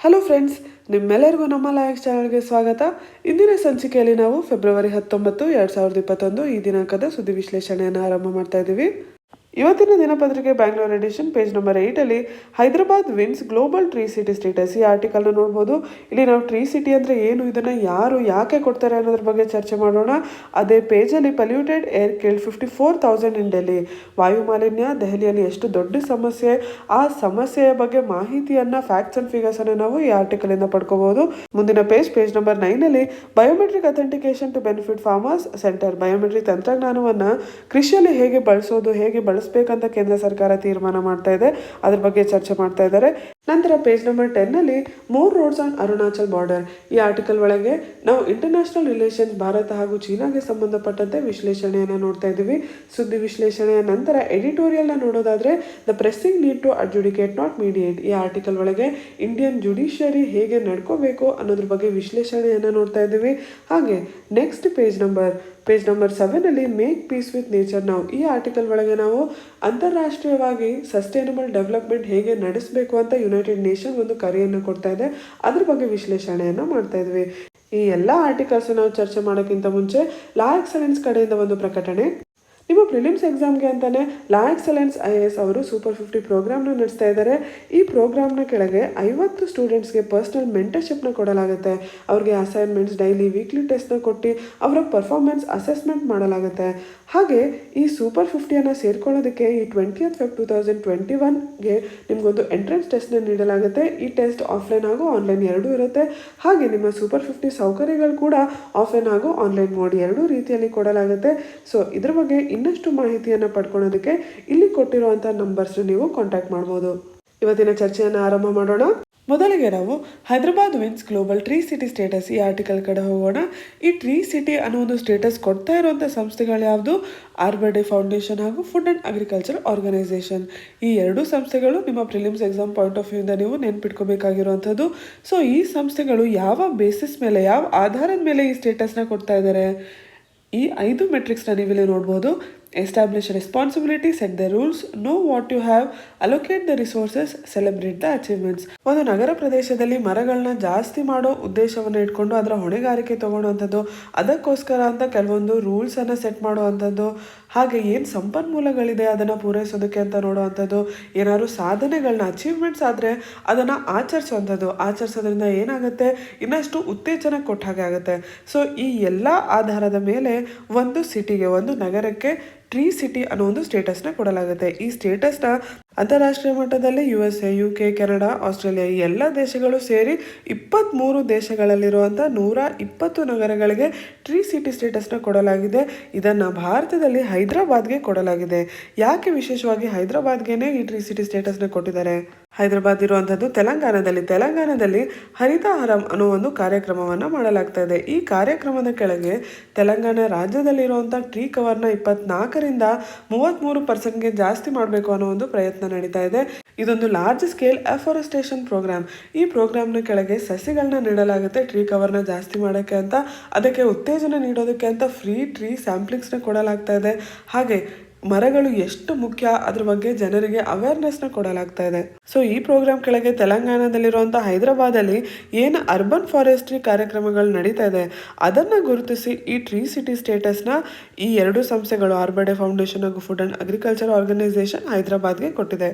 Hello friends, ನಿಮ್ಮೆಲ್ಲರಿಗೂ ನಮ್ಮ life ಚಾನಲ್ಗೆ ಸ್ವಾಗತ. ಇಂದಿನ ಸಂಚಿಕೆಯಲ್ಲಿ ನಾವು ಫೆಬ್ರವರಿ 19, 2021 ಈ ದಿನಾಂಕದ ಸುದ್ದಿ ವಿಶ್ಲೇಷಣೆಯನ್ನು ಆರಂಭ ಮಾಡ್ತಾ ಇದ್ದೀವಿ. ಇವತ್ತಿನ ದಿನಪತ್ರಿಕೆ ಬ್ಯಾಂಗ್ಳೂರ್ ಎಡಿಷನ್ ಪೇಜ್ ನಂಬರ್ 8 ಅಲ್ಲಿ Hyderabad wins global tree city status ಈ ಆರ್ಟಿಕಲ್ನ ನೋಡ್ಬೋದು. ಇಲ್ಲಿ ನಾವು ಟ್ರೀ ಸಿಟಿ ಅಂದರೆ ಏನು, ಇದನ್ನು ಯಾರು ಯಾಕೆ ಕೊಡ್ತಾರೆ ಅನ್ನೋದ್ರ ಬಗ್ಗೆ ಚರ್ಚೆ ಮಾಡೋಣ. ಅದೇ ಪೇಜಲ್ಲಿ ಪಲ್ಯೂಟೆಡ್ ಏರ್ ಕಿಲ್ಡ್ 54,000 ಇನ್ ಡೆಲ್ಲಿ. ವಾಯು ಮಾಲಿನ್ಯ ದೆಹಲಿಯಲ್ಲಿ ಎಷ್ಟು ದೊಡ್ಡ ಸಮಸ್ಯೆ, ಆ ಸಮಸ್ಯೆಯ ಬಗ್ಗೆ ಮಾಹಿತಿಯನ್ನು ಫ್ಯಾಕ್ಟ್ಸ್ ಅಂಡ್ ಫಿಗರ್ಸ್ ಅನ್ನು ನಾವು ಈ ಆರ್ಟಿಕಲಿಂದ ಪಡ್ಕೋಬಹುದು. ಮುಂದಿನ ಪೇಜ್ ನಂಬರ್ 9 ಅಲ್ಲಿ biometric authentication to benefit farmers centre. Biometric ತಂತ್ರಜ್ಞಾನವನ್ನು ಕೃಷಿಯಲ್ಲಿ ಹೇಗೆ ಬಳಸೋದು, ಹೇಗೆ ಬಳಸಬೇಕಂತ ಕೇಂದ್ರ ಸರ್ಕಾರ ತೀರ್ಮಾನ ಮಾಡ್ತಾ ಇದೆ, ಅದ್ರ ಬಗ್ಗೆ ಚರ್ಚೆ ಮಾಡ್ತಾ ಇದ್ದಾರೆ. ನಂತರ ಪೇಜ್ ನಂಬರ್ 10 ಅಲ್ಲಿ 3 ರೋಡ್ಸ್ ಆನ್ ಅರುಣಾಚಲ್ ಬಾರ್ಡರ್. ಈ ಆರ್ಟಿಕಲ್ ಒಳಗೆ ನಾವು ಇಂಟರ್ನ್ಯಾಷನಲ್ ರಿಲೇಷನ್ಸ್ ಭಾರತ ಹಾಗೂ ಚೀನಾಗೆ ಸಂಬಂಧಪಟ್ಟಂತೆ ವಿಶ್ಲೇಷಣೆಯನ್ನು ನೋಡ್ತಾ ಇದ್ದೀವಿ. ಸುದ್ದಿ ವಿಶ್ಲೇಷಣೆಯ ನಂತರ ಎಡಿಟೋರಿಯಲ್ನ ನೋಡೋದಾದ್ರೆ the pressing need to adjudicate not mediate. ಈ ಆರ್ಟಿಕಲ್ ಒಳಗೆ ಇಂಡಿಯನ್ ಜುಡಿಷಿಯರಿ ಹೇಗೆ ನಡ್ಕೋಬೇಕು ಅನ್ನೋದ್ರ ಬಗ್ಗೆ ವಿಶ್ಲೇಷಣೆಯನ್ನು ನೋಡ್ತಾ ಇದ್ದೀವಿ. ಹಾಗೆ ನೆಕ್ಸ್ಟ್ ಪೇಜ್ ನಂಬರ್ 7 ಅಲ್ಲಿ make peace with nature now. ಈ ಆರ್ಟಿಕಲ್ ಒಳಗೆ ನಾವು ಅಂತಾರಾಷ್ಟ್ರೀಯವಾಗಿ ಸಸ್ಟೈನಬಲ್ ಡೆವಲಪ್ಮೆಂಟ್ ಹೇಗೆ ನಡೆಸಬೇಕು ಅಂತ ಯುನೈಟೆಡ್ ನೇಷನ್ ಒಂದು ಕರೆಯನ್ನು ಕೊಡ್ತಾ ಇದೆ, ಅದ್ರ ಬಗ್ಗೆ ವಿಶ್ಲೇಷಣೆಯನ್ನು ಮಾಡ್ತಾ ಇದ್ವಿ. ಈ ಎಲ್ಲ ಆರ್ಟಿಕಲ್ಸ್ ನಾವು ಚರ್ಚೆ ಮಾಡೋಕ್ಕಿಂತ ಮುಂಚೆ ಲಾ ಎಕ್ಸಲೆನ್ಸ್ ಕಡೆಯಿಂದ ಒಂದು ಪ್ರಕಟಣೆ. ನಿಮ್ಮ ಪ್ರಿಲಿಮ್ಸ್ ಎಕ್ಸಾಮ್ಗೆ ಅಂತಾನೆ ಲಾ ಎಕ್ಸಲೆನ್ಸ್ IAS ಅವರು ಸೂಪರ್ 50 ಪ್ರೋಗ್ರಾಮ್ನ ನಡೆಸ್ತಾ ಇದ್ದಾರೆ. ಈ ಪ್ರೋಗ್ರಾಮ್ನ ಕೆಳಗೆ 50 ಸ್ಟೂಡೆಂಟ್ಸ್ಗೆ ಪರ್ಸನಲ್ ಮೆಂಟರ್ಶಿಪ್ನ ಕೊಡಲಾಗುತ್ತೆ. ಅವ್ರಿಗೆ ಅಸೈನ್ಮೆಂಟ್ಸ್, ಡೈಲಿ ವೀಕ್ಲಿ ಟೆಸ್ಟ್ನ ಕೊಟ್ಟು ಅವರ ಪರ್ಫಾರ್ಮೆನ್ಸ್ ಅಸೆಸ್ಮೆಂಟ್ ಮಾಡಲಾಗುತ್ತೆ. ಹಾಗೆ ಈ ಸೂಪರ್ 50ಯನ್ನು ಸೇರ್ಕೊಳ್ಳೋದಕ್ಕೆ ಈ 20th Feb 2021ಗೆ ನಿಮಗೊಂದು ಎಂಟ್ರೆನ್ಸ್ ಟೆಸ್ಟ್ನ ನೀಡಲಾಗುತ್ತೆ. ಈ ಟೆಸ್ಟ್ ಆಫ್ಲೈನ್ ಹಾಗೂ ಆನ್ಲೈನ್ ಎರಡೂ ಇರುತ್ತೆ. ಹಾಗೆ ನಿಮ್ಮ ಸೂಪರ್ 50 ಸೌಕರ್ಯಗಳು ಕೂಡ ಆಫ್ಲೈನ್ ಹಾಗೂ ಆನ್ಲೈನ್ ಮೋಡ್ ಎರಡೂ ರೀತಿಯಲ್ಲಿ ಕೊಡಲಾಗುತ್ತೆ. ಸೊ ಇದ್ರ ಬಗ್ಗೆ ಇನ್ನಷ್ಟು ಮಾಹಿತಿಯನ್ನು ಪಡ್ಕೊಳ್ಳೋದಕ್ಕೆ ಇಲ್ಲಿ ಕೊಟ್ಟಿರುವಂಥ ನಂಬರ್ಸ್ನ ನೀವು ಕಾಂಟ್ಯಾಕ್ಟ್ ಮಾಡ್ಬೋದು. ಇವತ್ತಿನ ಚರ್ಚೆಯನ್ನು ಆರಂಭ ಮಾಡೋಣ. ಮೊದಲಿಗೆ ನಾವು Hyderabad wins global tree city status ಈ ಆರ್ಟಿಕಲ್ ಕಡೆ ಹೋಗೋಣ. ಈ ಟ್ರೀ ಸಿಟಿ ಅನ್ನೋ ಒಂದು ಸ್ಟೇಟಸ್ ಕೊಡ್ತಾ ಇರುವಂಥ ಸಂಸ್ಥೆಗಳು ಯಾವುದು? ಆರ್ಬರ್ ಡೇ ಫೌಂಡೇಶನ್ ಹಾಗೂ ಫುಡ್ ಆ್ಯಂಡ್ ಅಗ್ರಿಕಲ್ಚರ್ ಆರ್ಗನೈಸೇಷನ್. ಈ ಎರಡೂ ಸಂಸ್ಥೆಗಳು ನಿಮ್ಮ ಪ್ರಿಲಿಮ್ಸ್ ಎಕ್ಸಾಮ್ ಪಾಯಿಂಟ್ ಆಫ್ ವ್ಯೂಯಿಂದ ನೀವು ನೆನ್ಪಿಟ್ಕೋಬೇಕಾಗಿರುವಂಥದ್ದು. ಸೊ ಈ ಸಂಸ್ಥೆಗಳು ಯಾವ ಬೇಸಿಸ್ ಮೇಲೆ, ಯಾವ ಆಧಾರದ ಮೇಲೆ ಈ ಸ್ಟೇಟಸ್ನ ಕೊಡ್ತಾ ಇದ್ದಾರೆ? ಈ 5 ಮೆಟ್ರಿಕ್ಸ್ನ ನೀವಿಲ್ಲಿ ನೋಡ್ಬೋದು. Establish responsibility, set the rules, know what you have, allocate the resources, celebrate the achievements. ಒಂದು ನಗರ ಪ್ರದೇಶದಲ್ಲಿ ಮರಗಳನ್ನ ಜಾಸ್ತಿ ಮಾಡೋ ಉದ್ದೇಶವನ್ನು ಇಟ್ಕೊಂಡು ಅದರ ಹೊಣೆಗಾರಿಕೆ ತಗೊಳ್ಳುವಂಥದ್ದು, ಅದಕ್ಕೋಸ್ಕರ ಅಂತ ಕೆಲವೊಂದು ರೂಲ್ಸನ್ನು ಸೆಟ್ ಮಾಡುವಂಥದ್ದು, ಹಾಗೆ ಏನು ಸಂಪನ್ಮೂಲಗಳಿದೆ ಅದನ್ನು ಪೂರೈಸೋದಕ್ಕೆ ಅಂತ ನೋಡುವಂಥದ್ದು, ಏನಾದ್ರು ಸಾಧನೆಗಳನ್ನ ಅಚೀವ್ಮೆಂಟ್ಸ್ ಆದರೆ ಅದನ್ನು ಆಚರಿಸೋದ್ರಿಂದ ಏನಾಗುತ್ತೆ, ಇನ್ನಷ್ಟು ಉತ್ತೇಜನ ಕೊಟ್ಟ ಹಾಗೆ ಆಗುತ್ತೆ. ಸೊ ಈ ಎಲ್ಲ ಆಧಾರದ ಮೇಲೆ ಒಂದು ಸಿಟಿಗೆ, ಒಂದು ನಗರಕ್ಕೆ ಟ್ರೀ ಸಿಟಿ ಅನ್ನೋ ಒಂದು ಸ್ಟೇಟಸ್ನ ಕೊಡಲಾಗುತ್ತೆ. ಈ ಸ್ಟೇಟಸ್ನ ಅಂತಾರಾಷ್ಟ್ರೀಯ ಮಟ್ಟದಲ್ಲಿ USA, UK, ಕೆನಡಾ, ಆಸ್ಟ್ರೇಲಿಯಾ ಈ ಎಲ್ಲ ದೇಶಗಳು ಸೇರಿ 23 ದೇಶಗಳಲ್ಲಿರುವಂಥ 120 ನಗರಗಳಿಗೆ ಟ್ರೀ ಸಿಟಿ ಸ್ಟೇಟಸ್ನ ಕೊಡಲಾಗಿದೆ. ಇದನ್ನು ಭಾರತದಲ್ಲಿ ಹೈದರಾಬಾದ್ಗೆ ಕೊಡಲಾಗಿದೆ. ಯಾಕೆ ವಿಶೇಷವಾಗಿ ಹೈದರಾಬಾದ್ಗೆ ಈ ಟ್ರೀ ಸಿಟಿ ಸ್ಟೇಟಸ್ನ ಕೊಟ್ಟಿದ್ದಾರೆ? ಹೈದರಾಬಾದ್ ಇರುವಂಥದ್ದು ತೆಲಂಗಾಣದಲ್ಲಿ ಹರಿತಹಾರಂ ಅನ್ನೋ ಒಂದು ಕಾರ್ಯಕ್ರಮವನ್ನು ಮಾಡಲಾಗ್ತಾ ಇದೆ. ಈ ಕಾರ್ಯಕ್ರಮದ ಕೆಳಗೆ ತೆಲಂಗಾಣ ರಾಜ್ಯದಲ್ಲಿರುವಂಥ ಟ್ರೀ ಕವರ್ನ 24ರಿಂದ 33% ಜಾಸ್ತಿ ಮಾಡಬೇಕು ಅನ್ನೋ ಒಂದು ಪ್ರಯತ್ನ ನಡೀತಾ ಇದೆ. ಇದೊಂದು ಲಾರ್ಜ್ ಸ್ಕೇಲ್ ಅಫಾರೆಸ್ಟೇಷನ್ ಪ್ರೋಗ್ರಾಮ್. ಈ ಪ್ರೋಗ್ರಾಮ್ನ ಕೆಳಗೆ ಸಸಿಗಳನ್ನ ನೀಡಲಾಗುತ್ತೆ ಟ್ರೀ ಕವರ್ನ ಜಾಸ್ತಿ ಮಾಡೋಕ್ಕೆ ಅಂತ. ಅದಕ್ಕೆ ಉತ್ತೇಜನ ನೀಡೋದಕ್ಕೆ ಅಂತ ಫ್ರೀ ಟ್ರೀ ಸ್ಯಾಂಪ್ಲಿಂಗ್ಸ್ನ ಕೊಡಲಾಗ್ತಾ ಇದೆ. ಹಾಗೆ ಮರಗಳು ಎಷ್ಟು ಮುಖ್ಯ ಅದ್ರ ಬಗ್ಗೆ ಜನರಿಗೆ ಅವೇರ್ನೆಸ್ನ ಕೊಡಲಾಗ್ತಾ ಇದೆ. ಸೊ ಈ ಪ್ರೋಗ್ರಾಮ್ ಕೆಳಗೆ ತೆಲಂಗಾಣದಲ್ಲಿರುವಂಥ ಹೈದರಾಬಾದಲ್ಲಿ ಏನು ಅರ್ಬನ್ ಫಾರೆಸ್ಟ್ರಿ ಕಾರ್ಯಕ್ರಮಗಳು ನಡೀತಾ ಇದೆ ಅದನ್ನು ಗುರುತಿಸಿ ಈ ಟ್ರೀ ಸಿಟಿ ಸ್ಟೇಟಸ್ನ ಈ ಎರಡು ಸಂಸ್ಥೆಗಳು ಆರ್ಬರ್ ಡೇ ಫೌಂಡೇಶನ್ ಹಾಗೂ ಫುಡ್ ಆ್ಯಂಡ್ ಅಗ್ರಿಕಲ್ಚರ್ ಆರ್ಗನೈಸೇಷನ್ ಹೈದರಾಬಾದ್ಗೆ ಕೊಟ್ಟಿದೆ.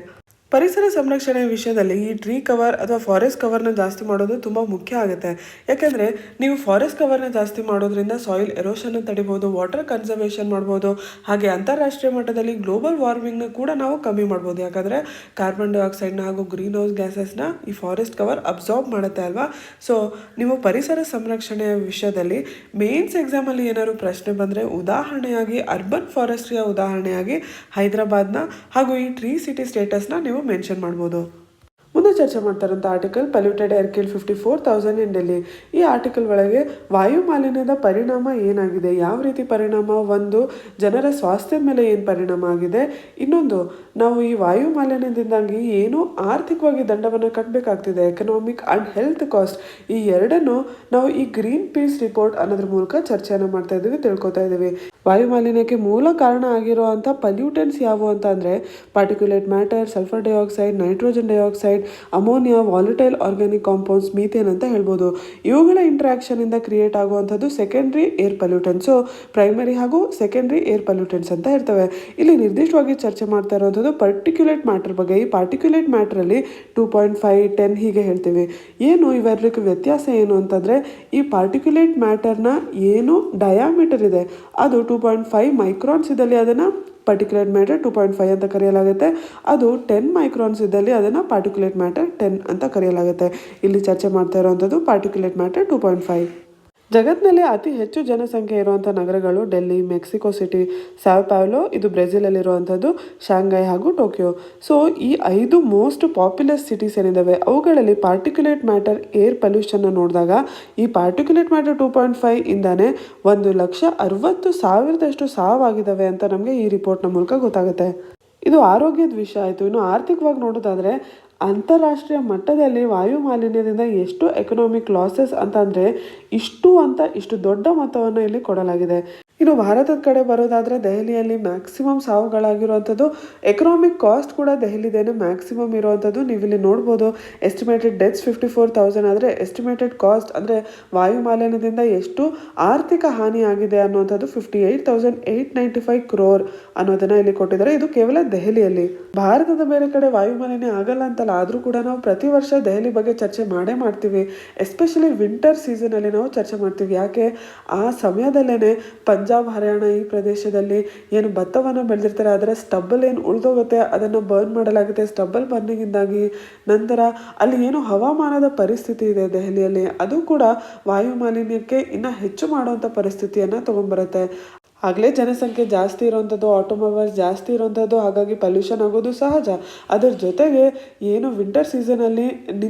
ಪರಿಸರ ಸಂರಕ್ಷಣೆ ವಿಷಯದಲ್ಲಿ ಈ ಟ್ರೀ ಕವರ್ ಅಥವಾ ಫಾರೆಸ್ಟ್ ಕವರ್ನ ಜಾಸ್ತಿ ಮಾಡೋದು ತುಂಬ ಮುಖ್ಯ ಆಗುತ್ತೆ. ಯಾಕೆಂದರೆ ನೀವು ಫಾರೆಸ್ಟ್ ಕವರ್ನ ಜಾಸ್ತಿ ಮಾಡೋದ್ರಿಂದ ಸಾಯಿಲ್ ಎರೋಷನ್ನ ತಡಿಬೋದು, ವಾಟರ್ ಕನ್ಸರ್ವೇಷನ್ ಮಾಡ್ಬೋದು, ಹಾಗೆ ಅಂತಾರಾಷ್ಟ್ರೀಯ ಮಟ್ಟದಲ್ಲಿ ಗ್ಲೋಬಲ್ ವಾರ್ಮಿಂಗ್ನ ಕೂಡ ನಾವು ಕಮ್ಮಿ ಮಾಡ್ಬೋದು. ಯಾಕಂದರೆ ಕಾರ್ಬನ್ ಡೈಆಕ್ಸೈಡ್ನ ಹಾಗೂ ಗ್ರೀನ್ ಹೌಸ್ ಗ್ಯಾಸಸ್ನ ಈ ಫಾರೆಸ್ಟ್ ಕವರ್ ಅಬ್ಸಾರ್ಬ್ ಮಾಡುತ್ತೆ ಅಲ್ವಾ. ಸೊ ನೀವು ಪರಿಸರ ಸಂರಕ್ಷಣೆಯ ವಿಷಯದಲ್ಲಿ ಮೇನ್ಸ್ ಎಕ್ಸಾಮಲ್ಲಿ ಏನಾದ್ರು ಪ್ರಶ್ನೆ ಬಂದರೆ ಉದಾಹರಣೆಯಾಗಿ ಅರ್ಬನ್ ಫಾರೆಸ್ಟ್ರಿಯ ಉದಾಹರಣೆಯಾಗಿ ಹೈದರಾಬಾದ್ನ ಹಾಗೂ ಈ ಟ್ರೀ ಸಿಟಿ ಸ್ಟೇಟಸ್ನ ನೀವು ಮೆನ್ಷನ್ ಮಾಡ್ಬೋದು. ಮುಂದೆ ಚರ್ಚೆ ಮಾಡ್ತಾರಂಥ ಆರ್ಟಿಕಲ್ ಪಲ್ಯೂಟೆಡ್ ಏರ್ ಕಿಲ್ಡ್ 54,000 ಇನ್ ಡೆಲ್ಲಿ. ಈ ಆರ್ಟಿಕಲ್ ಒಳಗೆ ವಾಯು ಮಾಲಿನ್ಯದ ಪರಿಣಾಮ ಏನಾಗಿದೆ, ಯಾವ ರೀತಿ ಪರಿಣಾಮ, ಒಂದು ಜನರ ಸ್ವಾಸ್ಥ್ಯದ ಮೇಲೆ ಏನು ಪರಿಣಾಮ ಆಗಿದೆ, ಇನ್ನೊಂದು ನಾವು ಈ ವಾಯು ಮಾಲಿನ್ಯದಿಂದಾಗಿ ಏನು ಆರ್ಥಿಕವಾಗಿ ದಂಡವನ್ನು ಕಟ್ಟಬೇಕಾಗ್ತಿದೆ, ಎಕನಾಮಿಕ್ ಆ್ಯಂಡ್ ಹೆಲ್ತ್ ಕಾಸ್ಟ್, ಈ ಎರಡನ್ನು ನಾವು ಈ ಗ್ರೀನ್ ಪೀಸ್ ರಿಪೋರ್ಟ್ ಅನ್ನೋದ್ರ ಮೂಲಕ ಚರ್ಚೆಯನ್ನು ಮಾಡ್ತಾ ಇದ್ದೀವಿ, ತಿಳ್ಕೊತಾ ಇದ್ದೀವಿ. ವಾಯು ಮಾಲಿನ್ಯಕ್ಕೆ ಮೂಲ ಕಾರಣ ಆಗಿರುವಂಥ ಪಲ್ಯೂಟೆಂಟ್ಸ್ ಯಾವುವು ಅಂತ ಅಂದರೆ particulate matter, sulphur dioxide, nitrogen dioxide, ammonia, volatile organic compounds, methane ಅಂತ ಹೇಳ್ಬೋದು. ಇವುಗಳ ಇಂಟ್ರಾಕ್ಷನಿಂದ ಕ್ರಿಯೇಟ್ ಆಗುವಂಥದ್ದು ಸೆಕೆಂಡ್ರಿ ಏರ್ ಪಲ್ಯೂಟೆಂಟ್ಸು. ಪ್ರೈಮರಿ ಹಾಗೂ ಸೆಕೆಂಡ್ರಿ ಏರ್ ಪಲ್ಯೂಟೆಂಟ್ಸ್ ಅಂತ ಇರ್ತವೆ. ಇಲ್ಲಿ ನಿರ್ದಿಷ್ಟವಾಗಿ ಚರ್ಚೆ ಮಾಡ್ತಾ ಇರುವಂಥದ್ದು ಪಾರ್ಟಿಕ್ಯುಲೇಟ್ ಮ್ಯಾಟರ್ ಬಗ್ಗೆ. ಈ ಪಾರ್ಟಿಕ್ಯುಲೇಟ್ ಮ್ಯಾಟ್ರಲ್ಲಿ 2.5, 10 ಹೀಗೆ ಹೇಳ್ತೀವಿ. ಏನು ಇವೆರಡಕ್ಕೆ ವ್ಯತ್ಯಾಸ ಏನು ಅಂತಂದರೆ, ಈ ಪಾರ್ಟಿಕ್ಯುಲೇಟ್ ಮ್ಯಾಟರ್ನ ಏನು ಡಯಾಮೀಟರ್ ಇದೆ ಅದು 2.5 ಮೈಕ್ರಾನ್ಸ್ ಇದ್ದಲ್ಲಿ ಅದನ್ನು ಪಾರ್ಟಿಕ್ಯುಲೇಟ್ ಮ್ಯಾಟರ್ 2.5 ಅಂತ ಕರೆಯಲಾಗುತ್ತೆ. ಅದು 10 ಮೈಕ್ರಾನ್ಸ್ ಇದ್ದಲ್ಲಿ ಅದನ್ನು ಪಾರ್ಟಿಕ್ಯುಲೇಟ್ ಮ್ಯಾಟರ್ 10 ಅಂತ ಕರೆಯಲಾಗುತ್ತೆ. ಇಲ್ಲಿ ಚರ್ಚೆ ಮಾಡ್ತಾ ಇರುವಂಥದ್ದು ಪಾರ್ಟಿಕ್ಯುಲೇಟ್ ಮ್ಯಾಟರ್ 2.5. ಜಗತ್ತಿನಲ್ಲಿ ಅತಿ ಹೆಚ್ಚು ಜನಸಂಖ್ಯೆ ಇರುವಂಥ ನಗರಗಳು ಡೆಲ್ಲಿ, ಮೆಕ್ಸಿಕೋ ಸಿಟಿ, ಸಾವ್ ಪಾವ್ಲೋ ಇದು ಬ್ರೆಜಿಲಲ್ಲಿರುವಂಥದ್ದು, ಶಾಂಘೈ ಹಾಗೂ ಟೋಕಿಯೋ. ಸೊ ಈ 5 ಮೋಸ್ಟ್ ಪಾಪ್ಯುಲಸ್ ಸಿಟೀಸ್ ಏನಿದ್ದಾವೆ ಅವುಗಳಲ್ಲಿ ಪಾರ್ಟಿಕ್ಯುಲೇಟ್ ಮ್ಯಾಟರ್ ಏರ್ ಪೊಲ್ಯೂಷನ್ನ ನೋಡಿದಾಗ ಈ ಪಾರ್ಟಿಕ್ಯುಲೇಟ್ ಮ್ಯಾಟರ್ 2.5 ಇಂದಾನೆ 1,60,000 ಸಾವಾಗಿದ್ದಾವೆ ಅಂತ ನಮಗೆ ಈ ರಿಪೋರ್ಟ್ನ ಮೂಲಕ ಗೊತ್ತಾಗುತ್ತೆ. ಇದು ಆರೋಗ್ಯದ ವಿಷಯ ಆಯಿತು. ಇನ್ನು ಆರ್ಥಿಕವಾಗಿ ನೋಡೋದಾದರೆ ಅಂತಾರಾಷ್ಟ್ರೀಯ ಮಟ್ಟದಲ್ಲಿ ವಾಯು ಮಾಲಿನ್ಯದಿಂದ ಎಷ್ಟು ಎಕನಾಮಿಕ್ ಲಾಸಸ್ ಅಂತಂದರೆ ಇಷ್ಟು ದೊಡ್ಡ ಮೊತ್ತವನ್ನು ಇಲ್ಲಿ ಕೊಡಲಾಗಿದೆ. ಇನ್ನು ಭಾರತದ ಕಡೆ ಬರೋದಾದರೆ ದೆಹಲಿಯಲ್ಲಿ ಮ್ಯಾಕ್ಸಿಮಮ್ ಸಾವುಗಳಾಗಿರುವಂಥದ್ದು. ಎಕನಾಮಿಕ್ ಕಾಸ್ಟ್ ಕೂಡ ದೆಹಲಿದೇನೆ ಮ್ಯಾಕ್ಸಿಮಮ್ ಇರುವಂಥದ್ದು. ನೀವಿಲ್ಲಿ ನೋಡ್ಬೋದು ಎಸ್ಟಿಮೇಟೆಡ್ ಡೆತ್ಸ್ 54,000 ಆದರೆ ಎಸ್ಟಿಮೇಟೆಡ್ ಕಾಸ್ಟ್ ಅಂದರೆ ವಾಯು ಮಾಲಿನ್ಯದಿಂದ ಎಷ್ಟು ಆರ್ಥಿಕ ಹಾನಿ ಆಗಿದೆ ಅನ್ನುವಂಥದ್ದು 58,895 crore ಅನ್ನೋದನ್ನು ಇಲ್ಲಿ ಕೊಟ್ಟಿದ್ದಾರೆ. ಇದು ಕೇವಲ ದೆಹಲಿಯಲ್ಲಿ. ಭಾರತದ ಬೇರೆ ಕಡೆ ವಾಯು ಮಾಲಿನ್ಯ ಆಗಲ್ಲ ಅಂತಲ್ಲ, ಆದರೂ ಕೂಡ ನಾವು ಪ್ರತಿ ವರ್ಷ ದೆಹಲಿ ಬಗ್ಗೆ ಚರ್ಚೆ ಮಾಡೇ ಮಾಡ್ತೀವಿ. ಎಸ್ಪೆಷಲಿ ವಿಂಟರ್ ಸೀಸನಲ್ಲಿ ನಾವು ಚರ್ಚೆ ಮಾಡ್ತೀವಿ. ಯಾಕೆ ಆ ಸಮಯದಲ್ಲೇ ಪಂಜಾಬ್, ಹರಿಯಾಣ ಈ ಪ್ರದೇಶದಲ್ಲಿ ಏನು ಭತ್ತವನ್ನು ಬೆಳೆದಿರ್ತಾರೆ ಅದರ ಸ್ಟಬ್ಬಲ್ ಏನು ಉಳಿದೋಗುತ್ತೆ ಅದನ್ನು ಬರ್ನ್ ಮಾಡಲಾಗುತ್ತೆ. ಸ್ಟಬ್ಬಲ್ ಬರ್ನಿಂಗಿಂದಾಗಿ ನಂತರ ಅಲ್ಲಿ ಏನು ಹವಾಮಾನದ ಪರಿಸ್ಥಿತಿ ಇದೆ ದೆಹಲಿಯಲ್ಲಿ ಅದು ಕೂಡ ವಾಯು ಮಾಲಿನ್ಯಕ್ಕೆ ಇನ್ನೂ ಹೆಚ್ಚು ಮಾಡುವಂಥ ಪರಿಸ್ಥಿತಿಯನ್ನು ತೊಗೊಂಡ್ಬರುತ್ತೆ. ಆಗಲೇ ಜನಸಂಖ್ಯೆ ಜಾಸ್ತಿ ಇರೋವಂಥದ್ದು, ಆಟೋಮೊಬೈಲ್ಸ್ ಜಾಸ್ತಿ ಇರೋವಂಥದ್ದು, ಹಾಗಾಗಿ ಪಲ್ಯೂಷನ್ ಆಗೋದು ಸಹಜ. ಅದರ ಜೊತೆಗೆ ಏನು ವಿಂಟರ್ ಸೀಸನಲ್ಲಿ